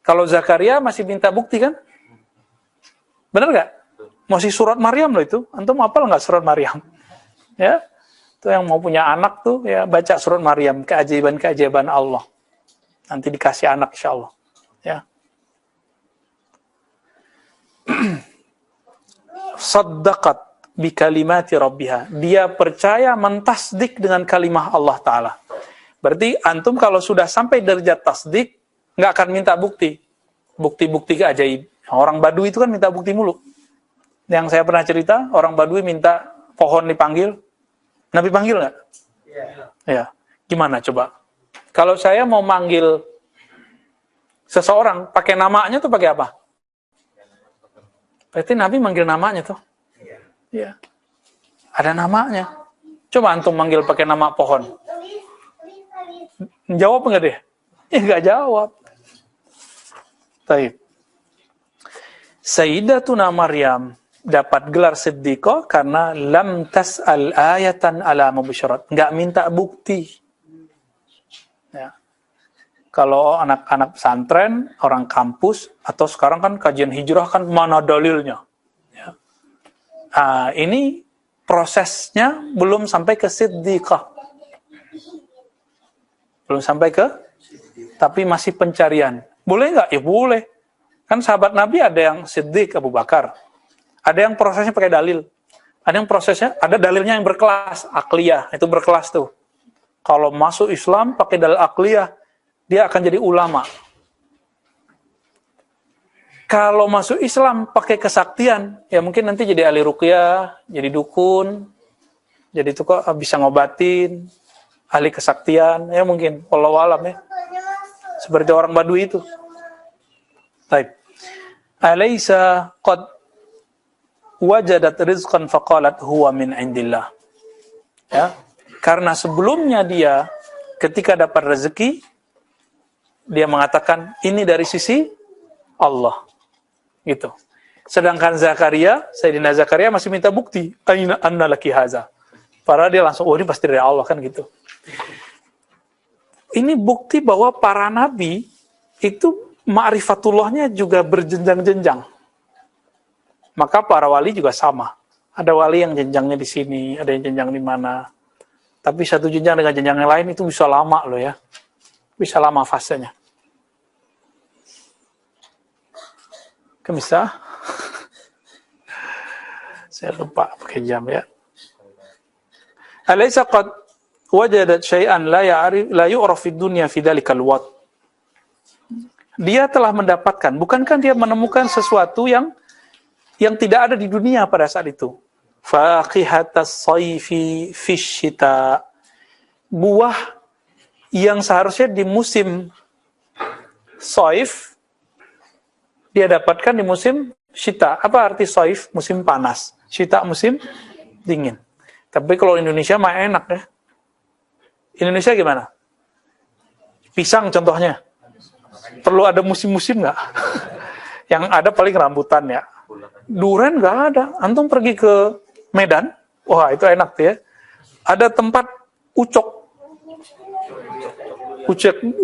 Speaker 1: Kalau Zakaria masih minta bukti kan? Benar nggak? Masih surat Maryam loh itu. Antum hafal nggak surat Maryam? Ya, itu yang mau punya anak tuh ya baca surat Maryam, keajaiban Allah. Nanti dikasih anak insya Allah. Ya. Saddaqat bi kalimati rabbiha. Dia percaya mentasdik dengan kalimah Allah Ta'ala. Berarti antum kalau sudah sampai derajat tasdik, nggak akan minta bukti keajaib. Orang Badui itu kan minta bukti mulu. Yang saya pernah cerita, orang Badui minta pohon dipanggil. Nabi panggil nggak? Ya. Gimana coba? Kalau saya mau manggil seseorang, pakai namanya tuh pakai apa? Berarti Nabi manggil namanya tuh. Iya. Ada namanya. Coba antum manggil pakai nama pohon. Jawab nggak deh? Ya nggak jawab. Baik. Sayyidatuna Maryam dapat gelar siddiqah karena lam tas'al ayatan ala mubasyarat. Nggak minta bukti. Ya. Kalau anak-anak pesantren, orang kampus, atau sekarang kan kajian hijrah kan mana dalilnya. Ya. Ini prosesnya belum sampai ke siddiqah. Belum sampai ke, tapi masih pencarian. Boleh nggak? Ya boleh. Kan sahabat Nabi ada yang siddiq Abu Bakar. Ada yang prosesnya pakai dalil. Ada yang prosesnya, ada dalilnya yang berkelas, akliyah. Itu berkelas tuh. Kalau masuk Islam pakai dalil akliyah, dia akan jadi ulama. Kalau masuk Islam pakai kesaktian, ya mungkin nanti jadi ahli ruqyah, jadi dukun, jadi itu kok bisa ngobatin, ahli kesaktian, ya mungkin. Wallahu alam ya. Seperti orang Badui itu. Baik. Alaysa qad wajadat rizqan faqalat huwa min indillah. Ya. Karena sebelumnya dia ketika dapat rezeki dia mengatakan ini dari sisi Allah. Gitu. Sedangkan Zakaria, Sayyidina Zakaria masih minta bukti, aina anna laki haza. Padahal dia langsung, oh ini pasti dari Allah kan gitu. Ini bukti bahwa para nabi itu ma'rifatullahnya juga berjenjang-jenjang. Maka para wali juga sama. Ada wali yang jenjangnya di sini, ada yang jenjang di mana. Tapi satu jenjang dengan jenjang yang lain itu bisa lama loh ya. Bisa lama fasenya. Kan bisa? Saya lupa pakai jam ya. Alaysa qad wajadat syai'an la yu'raf fid dunya fi dzalikal waqt. Dia telah mendapatkan, bukankah dia menemukan sesuatu yang tidak ada di dunia pada saat itu? Faqihatas sayfi fisyita. Buah yang seharusnya di musim saif dia dapatkan di musim syita. Apa arti saif? Musim panas. Syita musim dingin. Tapi kalau Indonesia mah enak ya. Indonesia gimana? Pisang contohnya. Perlu ada musim-musim nggak? Yang ada paling rambutan ya. Duren nggak ada. Antum pergi ke Medan, wah itu enak ya. Ada tempat ucok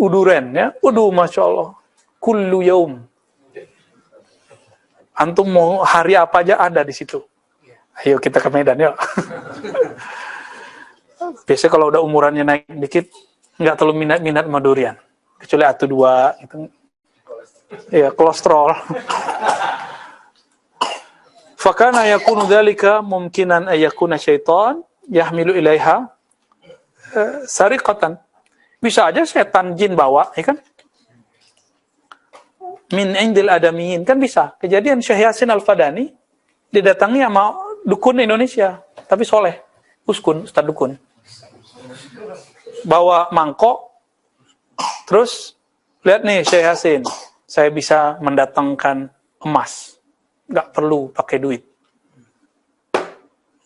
Speaker 1: uduren ya. Waduh, masya Allah. Kullu yaum. Antum mau hari apa aja ada di situ. Ayo kita ke Medan yuk. Biasanya kalau udah umurannya naik dikit, nggak terlalu minat sama durian. Kecuali A2 gitu. Ya, kolesterol. Fakana yakunu dzalika mumkinan ay yakuna syaitan yahmilu ilaiha sariqatan. Bisa aja setan jin bawa, ya kan? Min indil adamiyin kan bisa. Kejadian Syekh Yasin Al-Fadani didatangi sama dukun Indonesia, tapi soleh. Uskun, Ustaz dukun. Bawa mangkok. Terus, lihat nih Syekh Yasin, saya bisa mendatangkan emas. Nggak perlu pakai duit.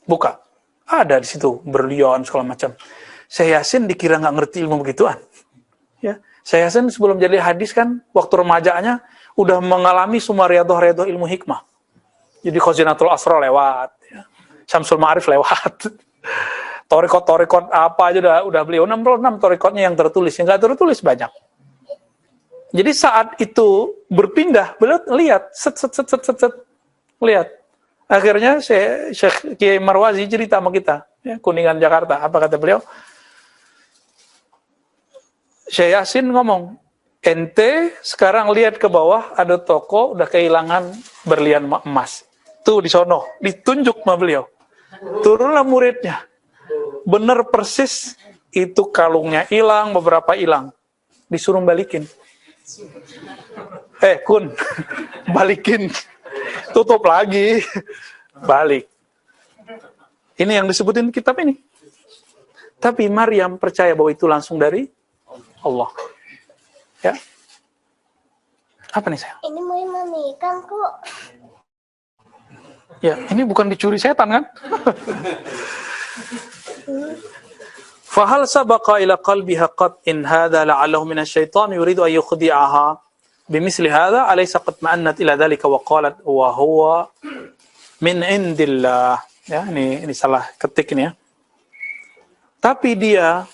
Speaker 1: Buka. Ada di situ, berlian segala macam. Syekh Yasin dikira nggak ngerti ilmu begituan. Ya. Syekh Yasin sebelum jadi hadis kan, waktu remajanya, udah mengalami semua riyadhah ilmu hikmah. Jadi Khazinatul Asrar lewat. Ya. Syamsul Ma'arif lewat. Torikot apa aja udah beliau 66 torikotnya yang tertulis, yang nggak tertulis banyak. Jadi saat itu berpindah, beliau lihat set lihat. Akhirnya Syekh Kiai Marwazi cerita sama kita, ya, Kuningan Jakarta. Apa kata beliau? Syekh Yasin ngomong, ente sekarang lihat ke bawah ada toko udah kehilangan berlian emas. Tuh di sono, ditunjuk sama beliau. Turunlah muridnya. Bener persis itu kalungnya hilang, beberapa hilang. Disuruh balikin. Kun, balikin. Tutup lagi. Balik. Ini yang disebutin kitab ini. Tapi Maryam percaya bahwa itu langsung dari Allah. Ya. Apa nih saya?
Speaker 2: Ini mau memikirkan kok.
Speaker 1: Ya, ini bukan dicuri setan kan? Fahal sabaqa ila qalbiha qad in hadha la'allahu min asy-syaitan yuridu an yukhdi'aha bimithli hadha alaysa qad ma'annat ila dhalika wa qalat wa huwa min indillah. Ya, ini salah ketik ini ya. Tapi dia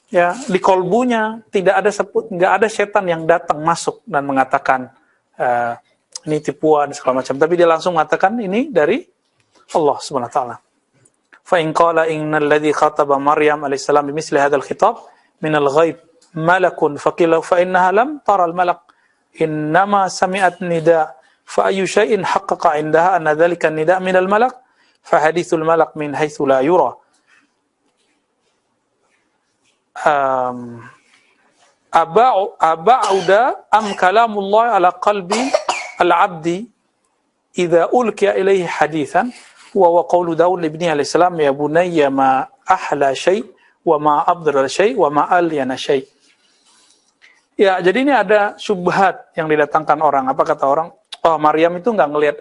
Speaker 1: ya di kolbunya nggak ada setan yang datang masuk dan mengatakan ini tipuan segala macam. Tapi dia langsung mengatakan ini dari Allah Subhanahu wa taala. Fa in qala innal ladzi khataba Maryam alaihi salam bimithli hadzal khitab min al-ghaib malakun faqila fa innaha lam tara al-malak innama sami'at nida fa ayyu shay'in haqqaqa 'indaha anna dhalika an-nida min al-malak fa hadithul malak min haitsu la yura. Aba'uda am kalamullah ala qalbi al-'abdi idza ulqiya ilayhi hadithan wa qawlu Daud ibni alaihi salam ya bunayya ma ahla syai' wa ma abdara syai' wa ma alyana syai'. Ya, jadi ini ada syubhat yang didatangkan orang. Apa kata orang? Oh, Maryam itu enggak ngelihat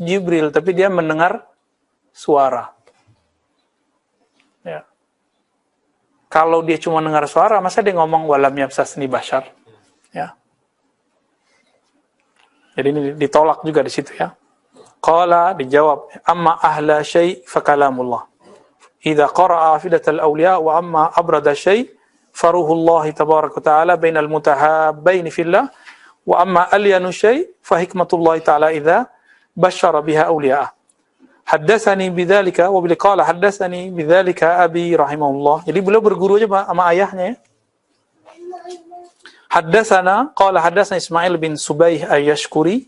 Speaker 1: Jibril, tapi dia mendengar suara. Ya. Kalau dia cuma dengar suara, masa dia ngomong walam yamsasni bashar? Ya. Jadi ini ditolak juga di situ ya. Qala dijawab, amma ahla syai' fa kalamullah. Idza qara'a afidatal awliya wa amma abrada syai' faruhullah tabaraka ta'ala bainal mutahabbain fillah wa amma alyanu syai' fa hikmatullah ta'ala idza basyara biha awliya'ah. Haddatsani bidzalika wa bil qala haddatsani bidzalika abi rahimahullah. Jadi beliau berguru aja sama ayahnya ya. Haddatsana qala haddatsana Ismail bin Subaih ay-Yashkuri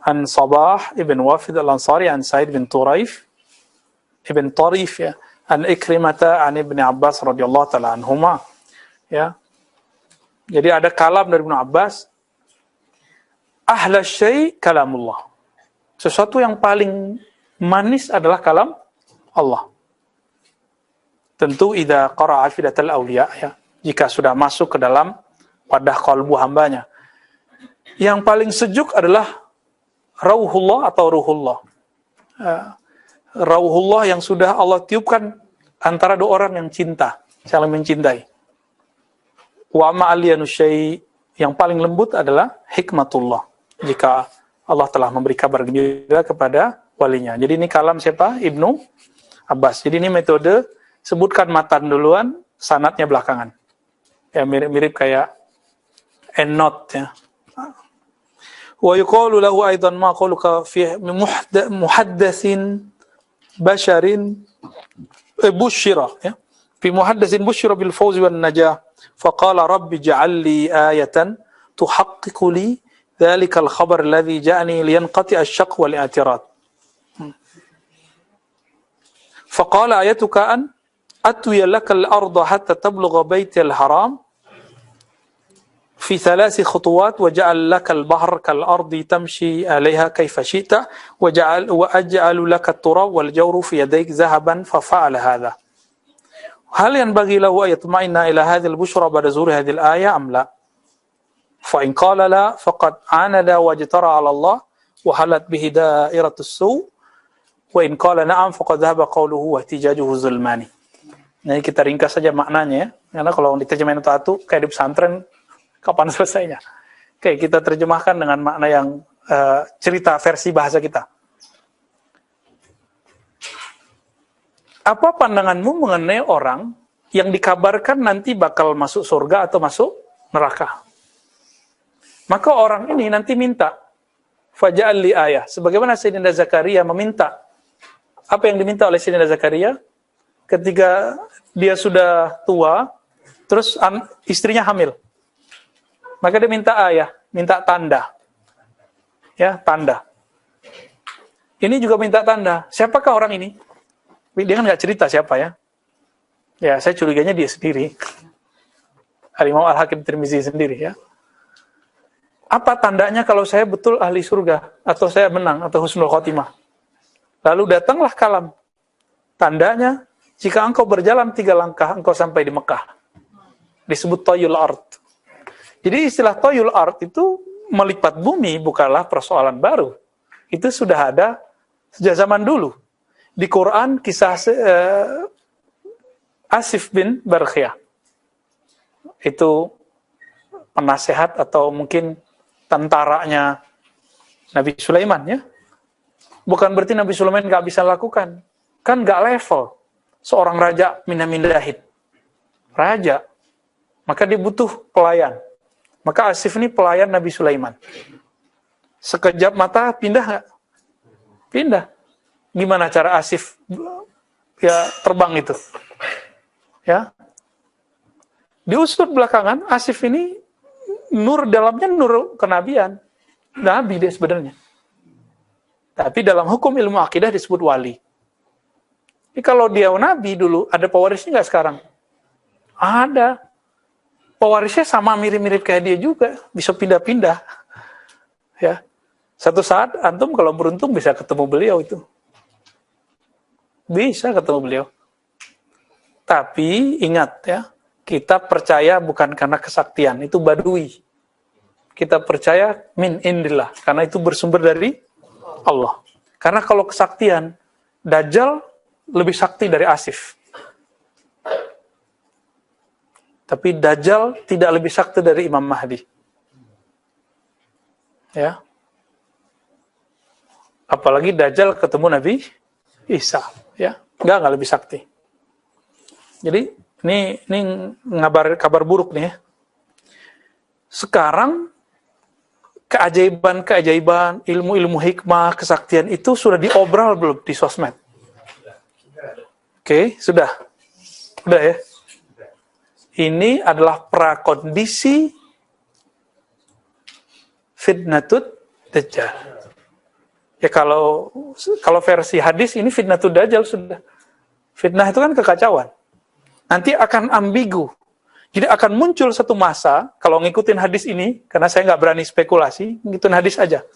Speaker 1: an Sabah ibn Wafid al-Ansari an Sa'id bin Turayf ibn Tarif ya an Ikrimata an Ibn Abbas radhiyallahu taala anhuma ya. Jadi ada kalam dari Ibnu Abbas, ahla syai' kalamullah. Sesuatu yang paling manis adalah kalam Allah. Tentu idza qara'a fidatal awliya ya, jika sudah masuk ke dalam wadah qalbu hambanya. Yang paling sejuk adalah rauhullah atau ruhullah. Rauhullah yang sudah Allah tiupkan antara dua orang yang cinta, saling mencintai. Wa ma'aliyanu syai' yang paling lembut adalah hikmatullah. Jika Allah telah memberi kabar gembira kepada walinya. Jadi ini kalam siapa? Ibnu Abbas. Jadi ini metode sebutkan matan duluan, sanadnya belakangan. Ya mirip-mirip kayak endnote ya. Wa yuqalu lahu aidan ma qaluka fi muhaddatsin basharin bushira ya. Fi muhaddatsin bushira bil fawz wan najah. Faqala rabbi ij'al li ayatan tuhaqqiqu li dhalika al khabar alladhi ja'ani liyanqati asy-syaq wal i'tirad. فقال آيتك أن أتوي لك الأرض حتى تبلغ بيت الحرام في 3 خطوات وجعل لك البحر كالأرض تمشي عليها كيف شئت وأجعل لك التراب والجور في يديك ذهبا ففعل هذا. هل ينبغي له أن يطمئن إلى هذه البشرى بعد ظهور هذه الآية أم لا؟ فإن قال لا فقد عاند واجترى على الله وحلت به دائرة السوء. Wa in qala na'am faqad dhahaba qawluhu wa ihtijajuhu zulmani. Nah, kita ringkas saja maknanya ya. Karena kalau diterjemahin satu kayak di pesantren kapan selesainya? Oke, kita terjemahkan dengan makna yang cerita versi bahasa kita. Apa pandanganmu mengenai orang yang dikabarkan nanti bakal masuk surga atau masuk neraka? Maka orang ini nanti minta faja'al li ayah. Sebagaimana Sayyidina Zakaria meminta. Apa yang diminta oleh Sayyidina Zakaria? Ketika dia sudah tua, terus istrinya hamil. Maka dia minta ayah, minta tanda. Ya, tanda. Ini juga minta tanda. Siapakah orang ini? Dia kan nggak cerita siapa ya. Ya, saya curiganya dia sendiri. Al-Imam Al-Hakim Tirmizi sendiri ya. Apa tandanya kalau saya betul ahli surga? Atau saya menang? Atau husnul khotimah? Lalu datanglah kalam. Tandanya, jika engkau berjalan 3 langkah, engkau sampai di Mekah. Disebut toyul ard. Jadi istilah toyul ard itu melipat bumi bukanlah persoalan baru. Itu sudah ada sejak zaman dulu. Di Quran kisah Asif bin Barkhiyah. Itu penasehat atau mungkin tentaranya Nabi Sulaiman ya. Bukan berarti Nabi Sulaiman nggak bisa lakukan. Kan nggak level seorang raja mindah-mindahin. Raja. Maka dia butuh pelayan. Maka Asif ini pelayan Nabi Sulaiman. Sekejap mata pindah nggak? Pindah. Gimana cara Asif ya terbang itu? Ya. Diusut belakangan, Asif ini nur dalamnya nur kenabian. Nabi dia sebenarnya. Tapi dalam hukum ilmu akidah disebut wali. Jadi kalau dia nabi dulu, ada pewarisnya nggak sekarang? Ada. Pewarisnya sama mirip-mirip kayak dia juga, bisa pindah-pindah. Ya. Satu saat antum kalau beruntung bisa ketemu beliau itu. Bisa ketemu beliau. Tapi ingat ya, kita percaya bukan karena kesaktian, itu badui. Kita percaya min indillah, karena itu bersumber dari Allah. Karena kalau kesaktian, Dajjal lebih sakti dari Asif. Tapi Dajjal tidak lebih sakti dari Imam Mahdi. Ya. Apalagi Dajjal ketemu Nabi Isa, ya. Enggak lebih sakti. Jadi ini kabar buruk nih ya. Sekarang keajaiban, ilmu-ilmu hikmah, kesaktian itu sudah diobral belum di sosmed? Oke, sudah. Sudah ya. Ini adalah prakondisi fitnatut dajjal. Ya kalau versi hadis ini fitnatut dajjal sudah. Fitnah itu kan kekacauan. Nanti akan ambigu. Jadi akan muncul satu masa, kalau ngikutin hadis ini, karena saya nggak berani spekulasi, ngikutin hadis aja.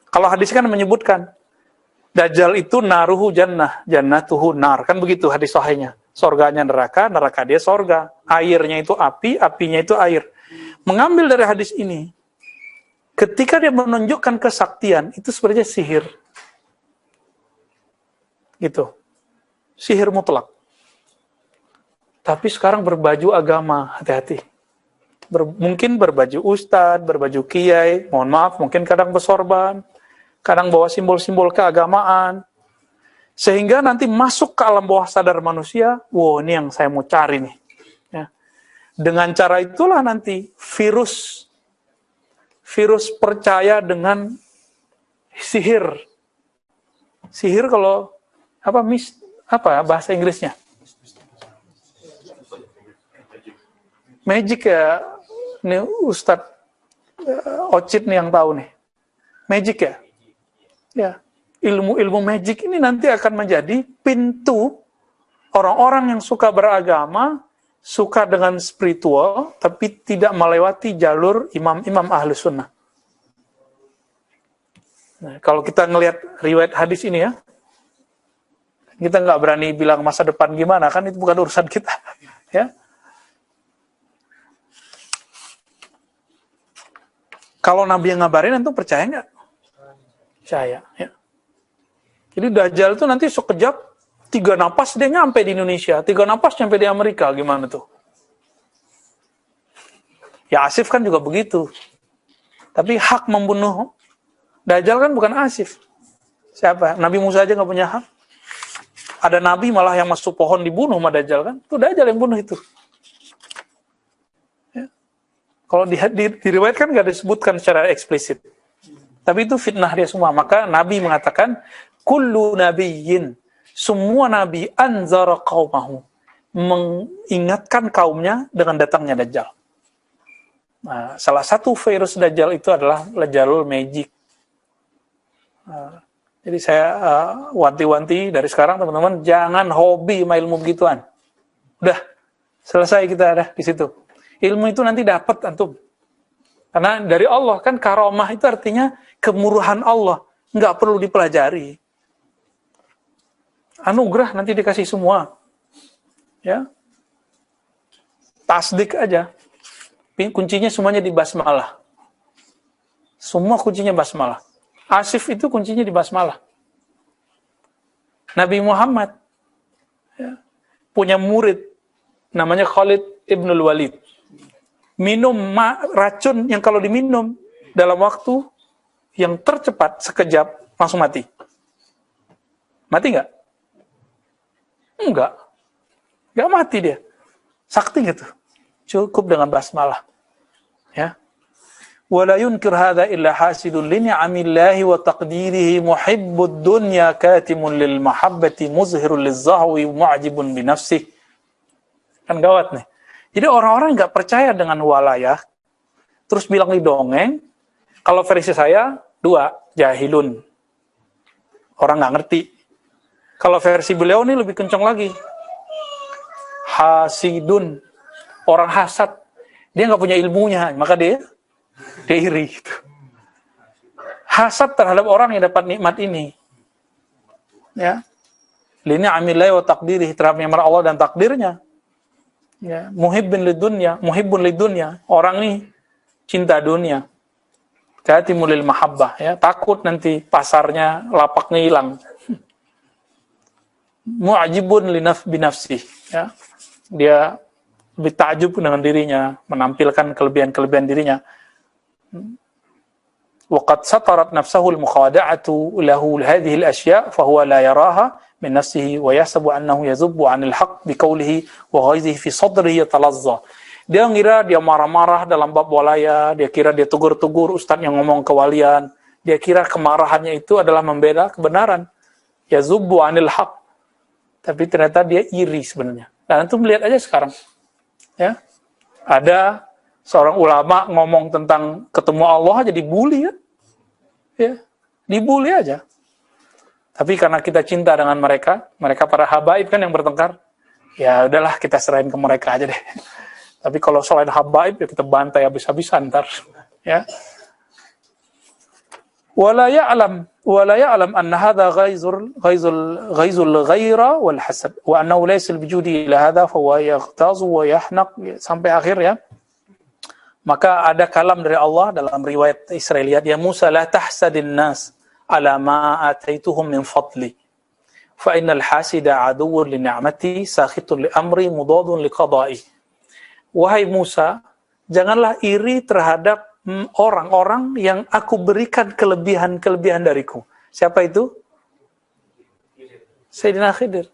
Speaker 1: Kalau hadis kan menyebutkan, Dajjal itu naruhu jannah, jannatuhu nar. Kan begitu hadis sahihnya. Sorganya neraka, neraka dia sorga. Airnya itu api, apinya itu air. Mengambil dari hadis ini, ketika dia menunjukkan kesaktian, itu sebenarnya sihir. Gitu. Sihir mutlak. Tapi sekarang berbaju agama, hati-hati. Mungkin berbaju ustadz, berbaju kiai, mohon maaf, mungkin kadang bersorban, kadang bawa simbol-simbol keagamaan. Sehingga nanti masuk ke alam bawah sadar manusia, wow ini yang saya mau cari nih. Ya. Dengan cara itulah nanti virus percaya dengan sihir. Sihir kalau apa bahasa Inggrisnya? Magic ya, ini Ustadz Ocit nih yang tahu nih. Magic ya? Ya, ilmu magic ini nanti akan menjadi pintu orang-orang yang suka beragama, suka dengan spiritual, tapi tidak melewati jalur imam-imam Ahlus Sunnah. Nah, kalau kita ngelihat riwayat hadis ini ya, kita nggak berani bilang masa depan gimana, kan itu bukan urusan kita. Ya. Kalau Nabi yang ngabarin, itu percaya nggak? Percaya. Ya. Jadi Dajjal itu nanti sekejap, 3 napas dia nyampe di Indonesia, 3 napas nyampe di Amerika, gimana tuh? Ya Asif kan juga begitu. Tapi hak membunuh Dajjal kan bukan Asif. Siapa? Nabi Musa aja nggak punya hak. Ada Nabi malah yang masuk pohon dibunuh sama Dajjal kan? Itu Dajjal yang bunuh itu. Kalau diriwayatkan nggak disebutkan secara eksplisit. Tapi itu fitnah dia semua. Maka Nabi mengatakan, kullu nabiyyin, semua Nabi anzara qaumahu, mengingatkan kaumnya dengan datangnya Dajjal. Nah, salah satu virus Dajjal itu adalah Dajjalul magic. Jadi saya wanti-wanti dari sekarang teman-teman, jangan hobi sama ilmu begituan. Udah, selesai kita ada di situ. Ilmu itu nanti dapat antum. Karena dari Allah kan karomah itu artinya kemurahan Allah, nggak perlu dipelajari. Anugerah nanti dikasih semua, ya. Tasdik aja. Kuncinya semuanya di basmalah. Semua kuncinya basmalah. Asif itu kuncinya di basmalah. Nabi Muhammad ya, punya murid namanya Khalid ibnul Walid. Minum racun yang kalau diminum dalam waktu yang tercepat sekejap langsung mati. Mati nggak? Enggak. Nggak mati dia. Sakti gitu. Cukup dengan basmalah. Ya. Wala yunkir hadza illa hasidun li ni'amillahi wa taqdirihi muhibbud dunya katimun lil mahabbati muzhirul lizahwi mu'jibun bi nafsihi. Kan gawat nih. Jadi orang-orang nggak percaya dengan walayah, terus bilang di dongeng. Kalau versi saya, 2, jahilun. Orang nggak ngerti. Kalau versi beliau ini lebih kencang lagi. Hasidun. Orang hasad. Dia nggak punya ilmunya, maka dia iri. Gitu. Hasad terhadap orang yang dapat nikmat ini. Ya. Lini amilai wa takdirih, terhadap nikmat Allah dan takdirnya. Ya, muhibbun lidunya. Orang ini cinta dunia. Katimul lil mahabbah, ya, takut nanti pasarnya, lapaknya hilang. Mu'jibun binafsih, ya. Dia lebih takjub dengan dirinya, menampilkan kelebihan-kelebihan dirinya. Waqad satarat nafsahu al-mukhada'atu lahu hadhihi al-ashya' fa huwa la yaraha min nafsihi wa yahsabu annahu yazubbu 'anil haqq bi qawlihi wa ghaizihi fi sadrihi yatalazza. Dia ngira dia marah-marah dalam bab walaya, dia kira dia tegur-tegur ustaz yang ngomong kewalian, dia kira kemarahannya itu adalah membela kebenaran. Yazubbu 'anil haqq. Tapi ternyata dia iri sebenarnya. Dan itu melihat aja sekarang. Ya. Ada seorang ulama ngomong tentang ketemu Allah aja dibully kan? Ya. Dibully aja. Tapi karena kita cinta dengan mereka para habaib kan yang bertengkar, ya udahlah kita serahin ke mereka aja deh. Tapi kalau selain habaib ya kita bantai habis-habisan ntar. Ya. Wala ya'lam anna hadha ghaizul ghaira wal hasad wa annahu laysa al-wujudi ila hadha fa huwa yaghtazu wa yahnaq sampai akhir ya. Maka ada kalam dari Allah dalam riwayat Israiliyat, ya Musa la tahsadin nas ala ma ataituhum min fadli fa innal hasida aduwwun li ni'mati sakhitun li amri mudadun li qada'i. Wahai Musa, janganlah iri terhadap orang-orang yang aku berikan kelebihan-kelebihan dariku. Siapa itu? Sayyidina Khidir.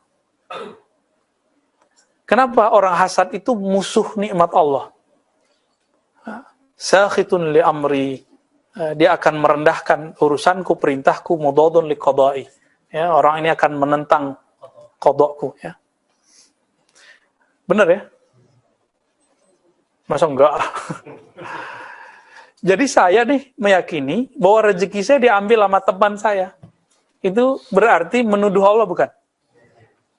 Speaker 1: Kenapa orang hasad itu musuh nikmat Allah? Sakhitun li amri, dia akan merendahkan urusanku, perintahku, mudadun li qada'i. Ya, orang ini akan menentang qada'ku, ya. Benar ya? Masa enggak? Jadi saya nih meyakini bahwa rezeki saya diambil sama teman saya. Itu berarti menuduh Allah, bukan?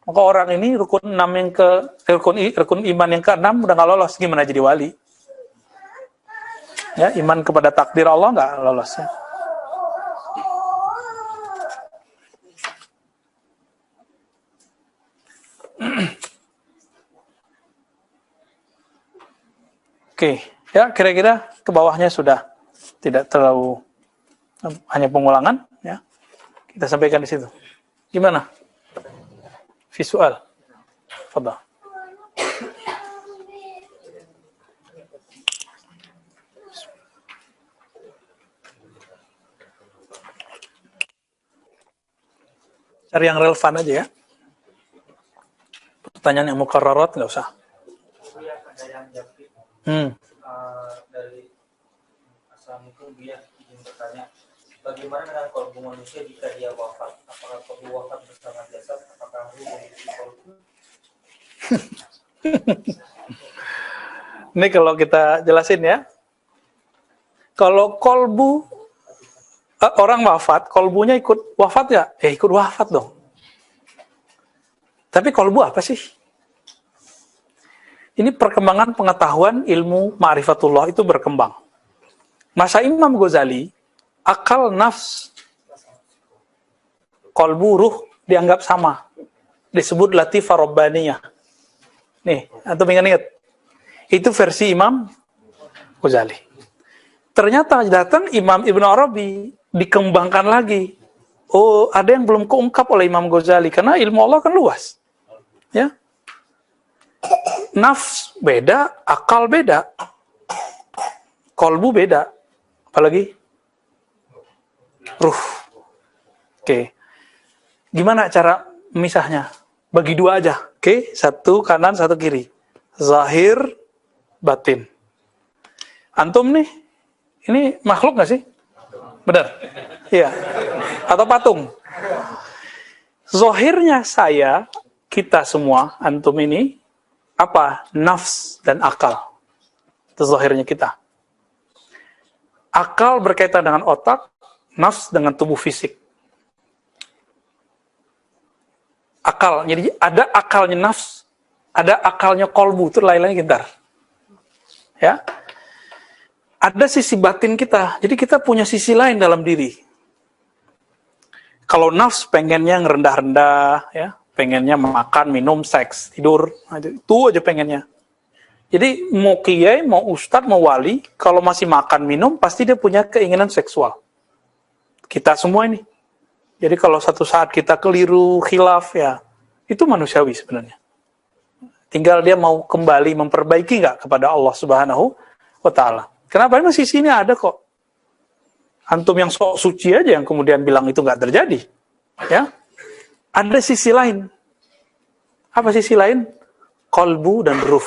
Speaker 1: Maka orang ini rukun 6 yang rukun iman yang ke-6 udah enggak lolos, gimana jadi wali? Ya, iman kepada takdir Allah enggak lolos ya. Oke, ya kira-kira ke bawahnya sudah tidak terlalu hanya pengulangan ya. Kita sampaikan di situ. Gimana? Visual. Fadhal. Cari yang relevan aja ya. Pertanyaan yang mukarrarat nggak usah.
Speaker 3: Dari Assalamualaikum, dia izin bertanya, bagaimana dengan kolbu manusia jika dia wafat? Apakah kolbu wafat bersama jasad? Apakah ruh memiliki kolbu?
Speaker 1: Ini kalau kita jelasin ya, kalau kolbu orang wafat, kolbunya ikut wafat ya? Ikut wafat dong. Tapi kolbu apa sih? Ini perkembangan pengetahuan ilmu ma'rifatullah itu berkembang. Masa Imam Ghazali, akal, nafs, qalbu, ruh dianggap sama. Disebut latifah rabbaniyah. Nih, antum ingat-ingat. Itu versi Imam Ghazali. Ternyata datang Imam Ibn Arabi, dikembangkan lagi. Oh, ada yang belum keungkap oleh Imam Ghazali, karena ilmu Allah kan luas. Ya. Nafs beda, akal beda, kolbu beda, apalagi ruh. Oke. Gimana cara memisahnya? Bagi dua aja. Oke, satu kanan, satu kiri. Zahir, batin. Antum nih, ini makhluk nggak sih? Benar? Iya. Atau patung? Zahirnya saya, kita semua, antum ini, apa? Nafs dan akal. Itu zahirnya kita. Akal berkaitan dengan otak, nafs dengan tubuh fisik. Akal, jadi ada akalnya nafs, ada akalnya kolbu, itu lain-lain gitar. Ya. Ada sisi batin kita, jadi kita punya sisi lain dalam diri. Kalau nafs pengennya ngerendah-rendah, ya, pengennya makan, minum, seks, tidur, itu aja pengennya. Jadi mau kiai, mau ustadz, mau wali, kalau masih makan, minum, pasti dia punya keinginan seksual. Kita semua ini. Jadi kalau satu saat kita keliru, khilaf, ya, itu manusiawi sebenarnya. Tinggal dia mau kembali memperbaiki nggak kepada Allah Subhanahu wa Ta'ala. Kenapa? Ini sisi ini ada kok. Antum yang sok suci aja yang kemudian bilang itu nggak terjadi. Ya, ada sisi lain. Apa sisi lain? Kolbu dan ruh.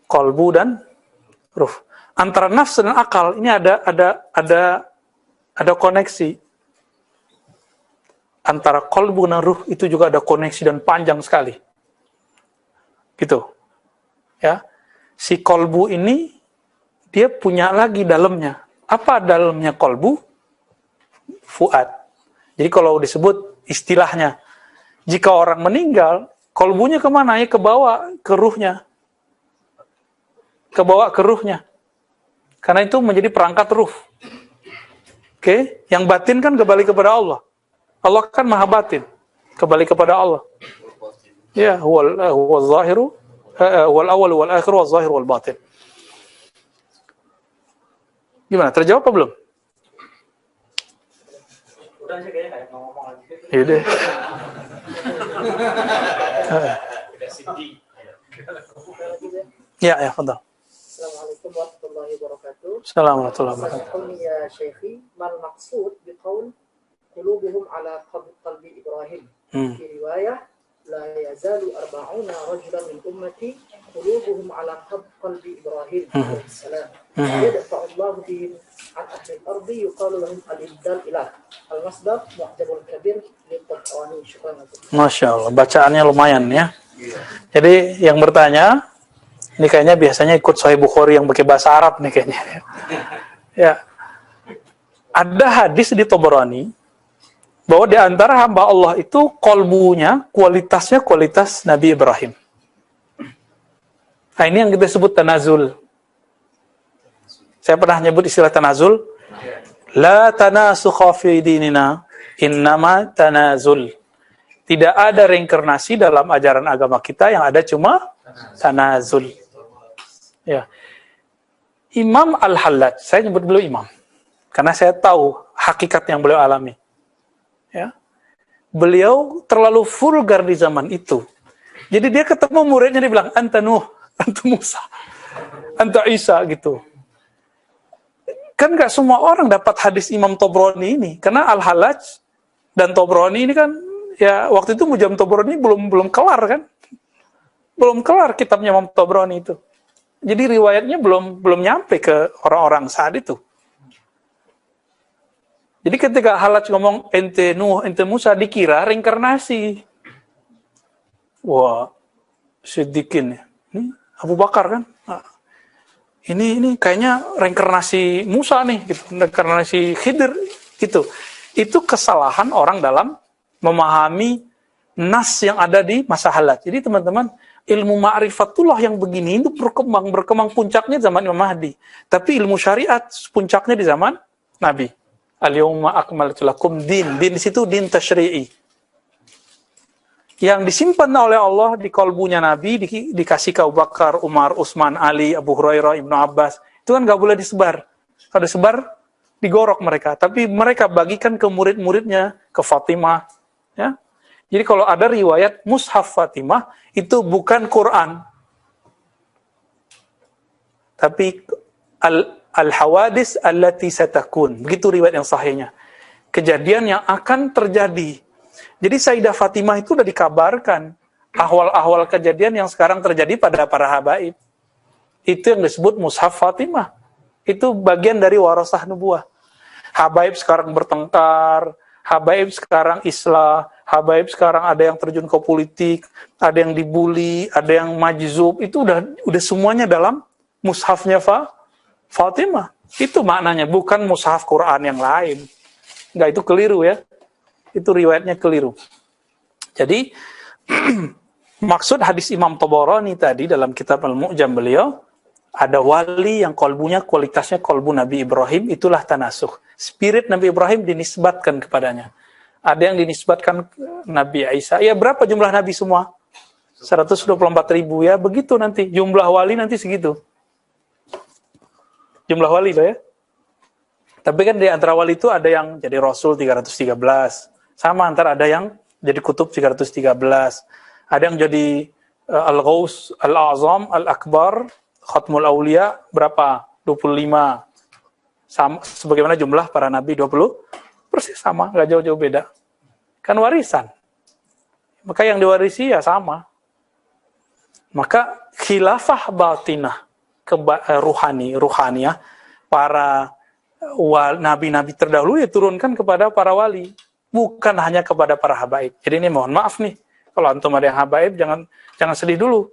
Speaker 1: Kolbu dan ruh. Antara nafs dan akal ini ada koneksi. Antara kolbu dan ruh itu juga ada koneksi dan panjang sekali. Gitu. Ya. Si kolbu ini dia punya lagi dalamnya. Apa dalamnya kolbu? Fuad. Jadi kalau disebut istilahnya, jika orang meninggal, kolbunya kemana? Ya ke bawah, ke ruhnya. Ke bawah ke ruhnya. Karena itu menjadi perangkat ruh. Oke? Yang batin kan kembali kepada Allah. Allah kan maha batin. Kembali kepada Allah. Ya, huwa zahiru, wal awal wal akhir wal zahir wal batin. Gimana? Terjawab apa belum?
Speaker 3: Udah sih kayaknya kayak ngomong lagi.
Speaker 1: Iya deh. Ya, fadhal.
Speaker 4: Assalamualaikum warahmatullahi wabarakatuh.
Speaker 1: Assalamualaikum warahmatullahi wabarakatuh.
Speaker 4: Assalamualaikum ya Syekhi, mal maqsud biqaul qulubuhum ala qalbi Ibrahim. Fi riwayah la yazalu arba'una rajulan min ummati qulubuhum ala qalbi Ibrahim alaihi salam. Yadfa'u Allah bihim an ahli al-ardi yuqalu lahum al-ibdal ilah. Al-masdar mu'jamul kabir li-Tabrani. Syukran.
Speaker 1: Masya Allah, bacaannya lumayan ya. Jadi yang bertanya, ini kayaknya biasanya ikut Sahih Bukhari yang pakai bahasa Arab nih kayaknya. Ya. Ada hadis di Tabrani bahwa di antara hamba Allah itu kolbunya, kualitasnya kualitas Nabi Ibrahim. Nah, ini yang kita sebut tanazul. Saya pernah nyebut istilah tanazul. La tanasukha fi dinina, innama tanazul. Tidak ada reinkarnasi dalam ajaran agama kita, yang ada cuma tanazul. Ya. Imam Al-Hallaj, saya nyebut beliau imam karena saya tahu hakikat yang beliau alami. Ya. Beliau terlalu vulgar di zaman itu. Jadi dia ketemu muridnya, dia bilang, anta Nuh, anta Musa, anta Isa, gitu. Kan gak semua orang dapat hadis Imam Tabrani ini, karena Al-Hallaj dan Tabrani ini kan, ya waktu itu Mujam Tabrani belum kelar kan. Belum kelar kitabnya Imam Tabrani itu. Jadi riwayatnya belum nyampe ke orang-orang saat itu. Jadi ketika Hallaj ngomong ente Nuh, ente Musa, dikira reinkarnasi. Wah, Siddiqin. Ini Abu Bakar kan? Nah, ini kayaknya reinkarnasi Musa nih, gitu. Reinkarnasi Khidir gitu. Itu kesalahan orang dalam memahami nas yang ada di masa Hallaj. Jadi teman-teman, ilmu ma'rifatullah yang begini itu berkembang puncaknya zaman Imam Mahdi. Tapi ilmu syariat puncaknya di zaman Nabi. Al-yawma akmaltu lakum din. Din di situ din tasyri'i. Yang disimpan oleh Allah di kolbunya Nabi, dikasih ke Abu Bakar, Umar, Utsman, Ali, Abu Hurairah, Ibnu Abbas. Itu kan nggak boleh disebar. Kalau disebar, digorok mereka. Tapi mereka bagikan ke murid-muridnya, ke Fatimah. Ya. Jadi kalau ada riwayat Mushaf Fatimah, itu bukan Quran. Tapi al-hawadis allati satakun. Begitu riwayat yang sahihnya. Kejadian yang akan terjadi. Jadi Sayyidah Fatimah itu sudah dikabarkan ahwal-ahwal kejadian yang sekarang terjadi pada para habaib. Itu yang disebut Mushaf Fatimah. Itu bagian dari warasah nubuah. Habaib sekarang bertengkar, habaib sekarang islah, habaib sekarang ada yang terjun ke politik, ada yang dibully, ada yang majzub, itu udah semuanya dalam mushafnya Fatimah. Itu maknanya, bukan mushaf Quran yang lain. Enggak, itu keliru ya. Itu riwayatnya keliru. Jadi maksud hadis Imam Tabarani tadi dalam kitab Al-Mu'jam beliau, ada wali yang kolbunya kualitasnya kolbu Nabi Ibrahim, itulah tanasuh. Spirit Nabi Ibrahim dinisbatkan kepadanya. Ada yang dinisbatkan Nabi Isa. Ya berapa jumlah Nabi semua? 124.000 ya. Begitu nanti. Jumlah wali nanti segitu. Jumlah wali loh ya. Tapi kan di antara wali itu ada yang jadi Rasul 313. Sama antara ada yang jadi Kutub 313. Ada yang jadi Al-Ghaus, Al-A'zam, Al-Akbar, Khatmul Aulia berapa? 25. Sama, sebagaimana jumlah para nabi 20. Persis sama, nggak jauh-jauh beda. Kan warisan. Maka yang diwarisi ya sama. Maka khilafah batinah, ruhaniyah, para nabi-nabi terdahulu diturunkan kepada para wali. Bukan hanya kepada para habaib. Jadi ini mohon maaf nih. Kalau antum ada yang habaib, jangan sedih dulu.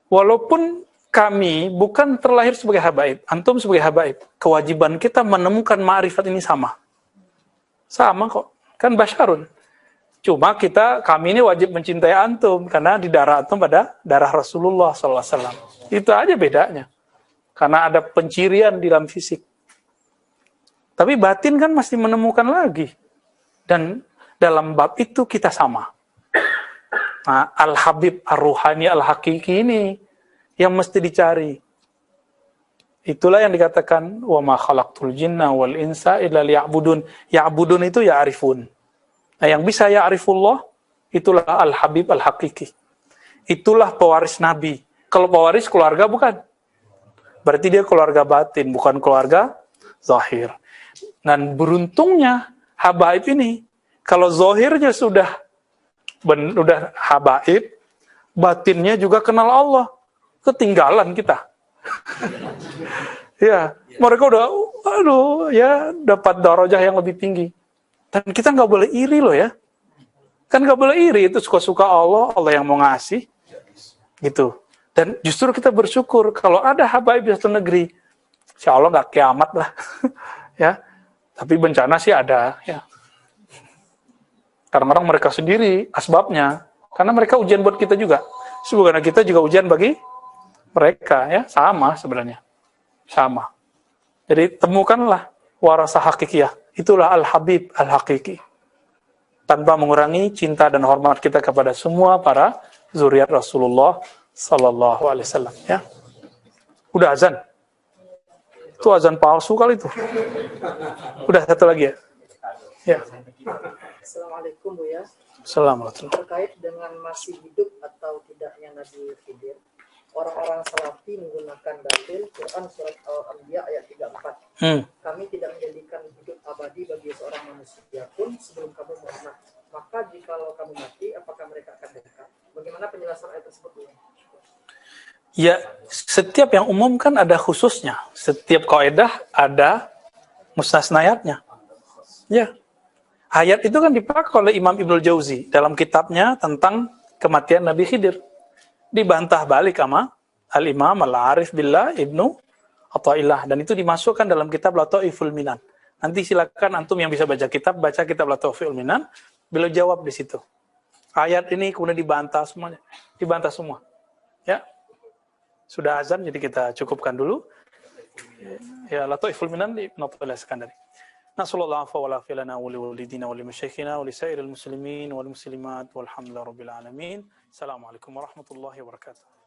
Speaker 1: Walaupun kami bukan terlahir sebagai habaib, antum sebagai habaib, kewajiban kita menemukan ma'rifat ini sama. Sama kok, kan basyarun. Cuma kami ini wajib mencintai antum, karena di darah antum pada darah Rasulullah SAW. Itu aja bedanya. Karena ada pencirian di dalam fisik. Tapi batin kan masih menemukan lagi. Dan dalam bab itu kita sama. Nah, Al-Habib, Ar-Ruhani, Al-Hakiki ini yang mesti dicari. Itulah yang dikatakan wa ma khalaqtul jinna wal insa illa liya'budun. Ya'budun itu ya'rifun. Nah, yang bisa ya'rifullah itulah Al-Habib Al-Hakiki. Itulah pewaris Nabi. Kalau pewaris keluarga bukan. Berarti dia keluarga batin, bukan keluarga zahir. Dan beruntungnya habaib ini, kalau zahirnya sudah habaib, batinnya juga kenal Allah. Ketinggalan kita. Ya, mereka udah dapat darajah yang lebih tinggi. Dan kita nggak boleh iri loh ya. Kan nggak boleh iri, itu suka-suka Allah yang mau ngasih. Gitu. Dan justru kita bersyukur kalau ada habaib di satu negeri. Insya Allah nggak kiamat lah. Ya. Tapi bencana sih ada. Ya. Kadang-kadang mereka sendiri asbabnya. Karena mereka ujian buat kita juga. Sebenarnya kita juga ujian bagi mereka. Ya, sama sebenarnya. Sama. Jadi temukanlah warasah hakikiyah. Itulah Al-Habib Al-Hakiki. Tanpa mengurangi cinta dan hormat kita kepada semua para zuriat Rasulullah Sallallahu Alaihi Wasallam. Ya. Udah azan. Itu azan palsu kali itu. Udah satu lagi ya. Ya.
Speaker 4: Assalamualaikum Bu ya.
Speaker 1: Assalamualaikum.
Speaker 4: Terkait dengan masih hidup atau tidaknya Nabi Khidir, orang-orang salafi menggunakan dalil Quran surat Al-Anbiya ayat 34. Kami tidak menjadikan hidup abadi bagi seorang manusia pun sebelum kamu Muhammad. Maka jikalau kamu mati, apakah mereka akan dekat? Bagaimana penjelasan ayat tersebut?
Speaker 1: Ya, setiap yang umum kan ada khususnya. Setiap kaidah ada mustasnayatnya. Ya. Ayat itu kan dipakai oleh Imam Ibnul Jauzi dalam kitabnya tentang kematian Nabi Khidir. Dibantah balik sama Al-Imam Al-Arif Billah Ibnu Athaillah. Dan itu dimasukkan dalam kitab Lataiful Minan. Nanti silakan antum yang bisa baca kitab Lataiful Minan. Beliau jawab di situ. Ayat ini kemudian dibantah semuanya. Dibantah semua. Ya, sudah azan, jadi kita cukupkan dulu. Ya, lataiful minan li Ibnu Athaillah Iskandari. Nasallallahu alaihi wa sallam lana wa liwalidina wa limasyayikhina wa lisairil muslimin wal muslimat walhamdulillahi rabbil alamin. Assalamualaikum warahmatullahi wabarakatuh.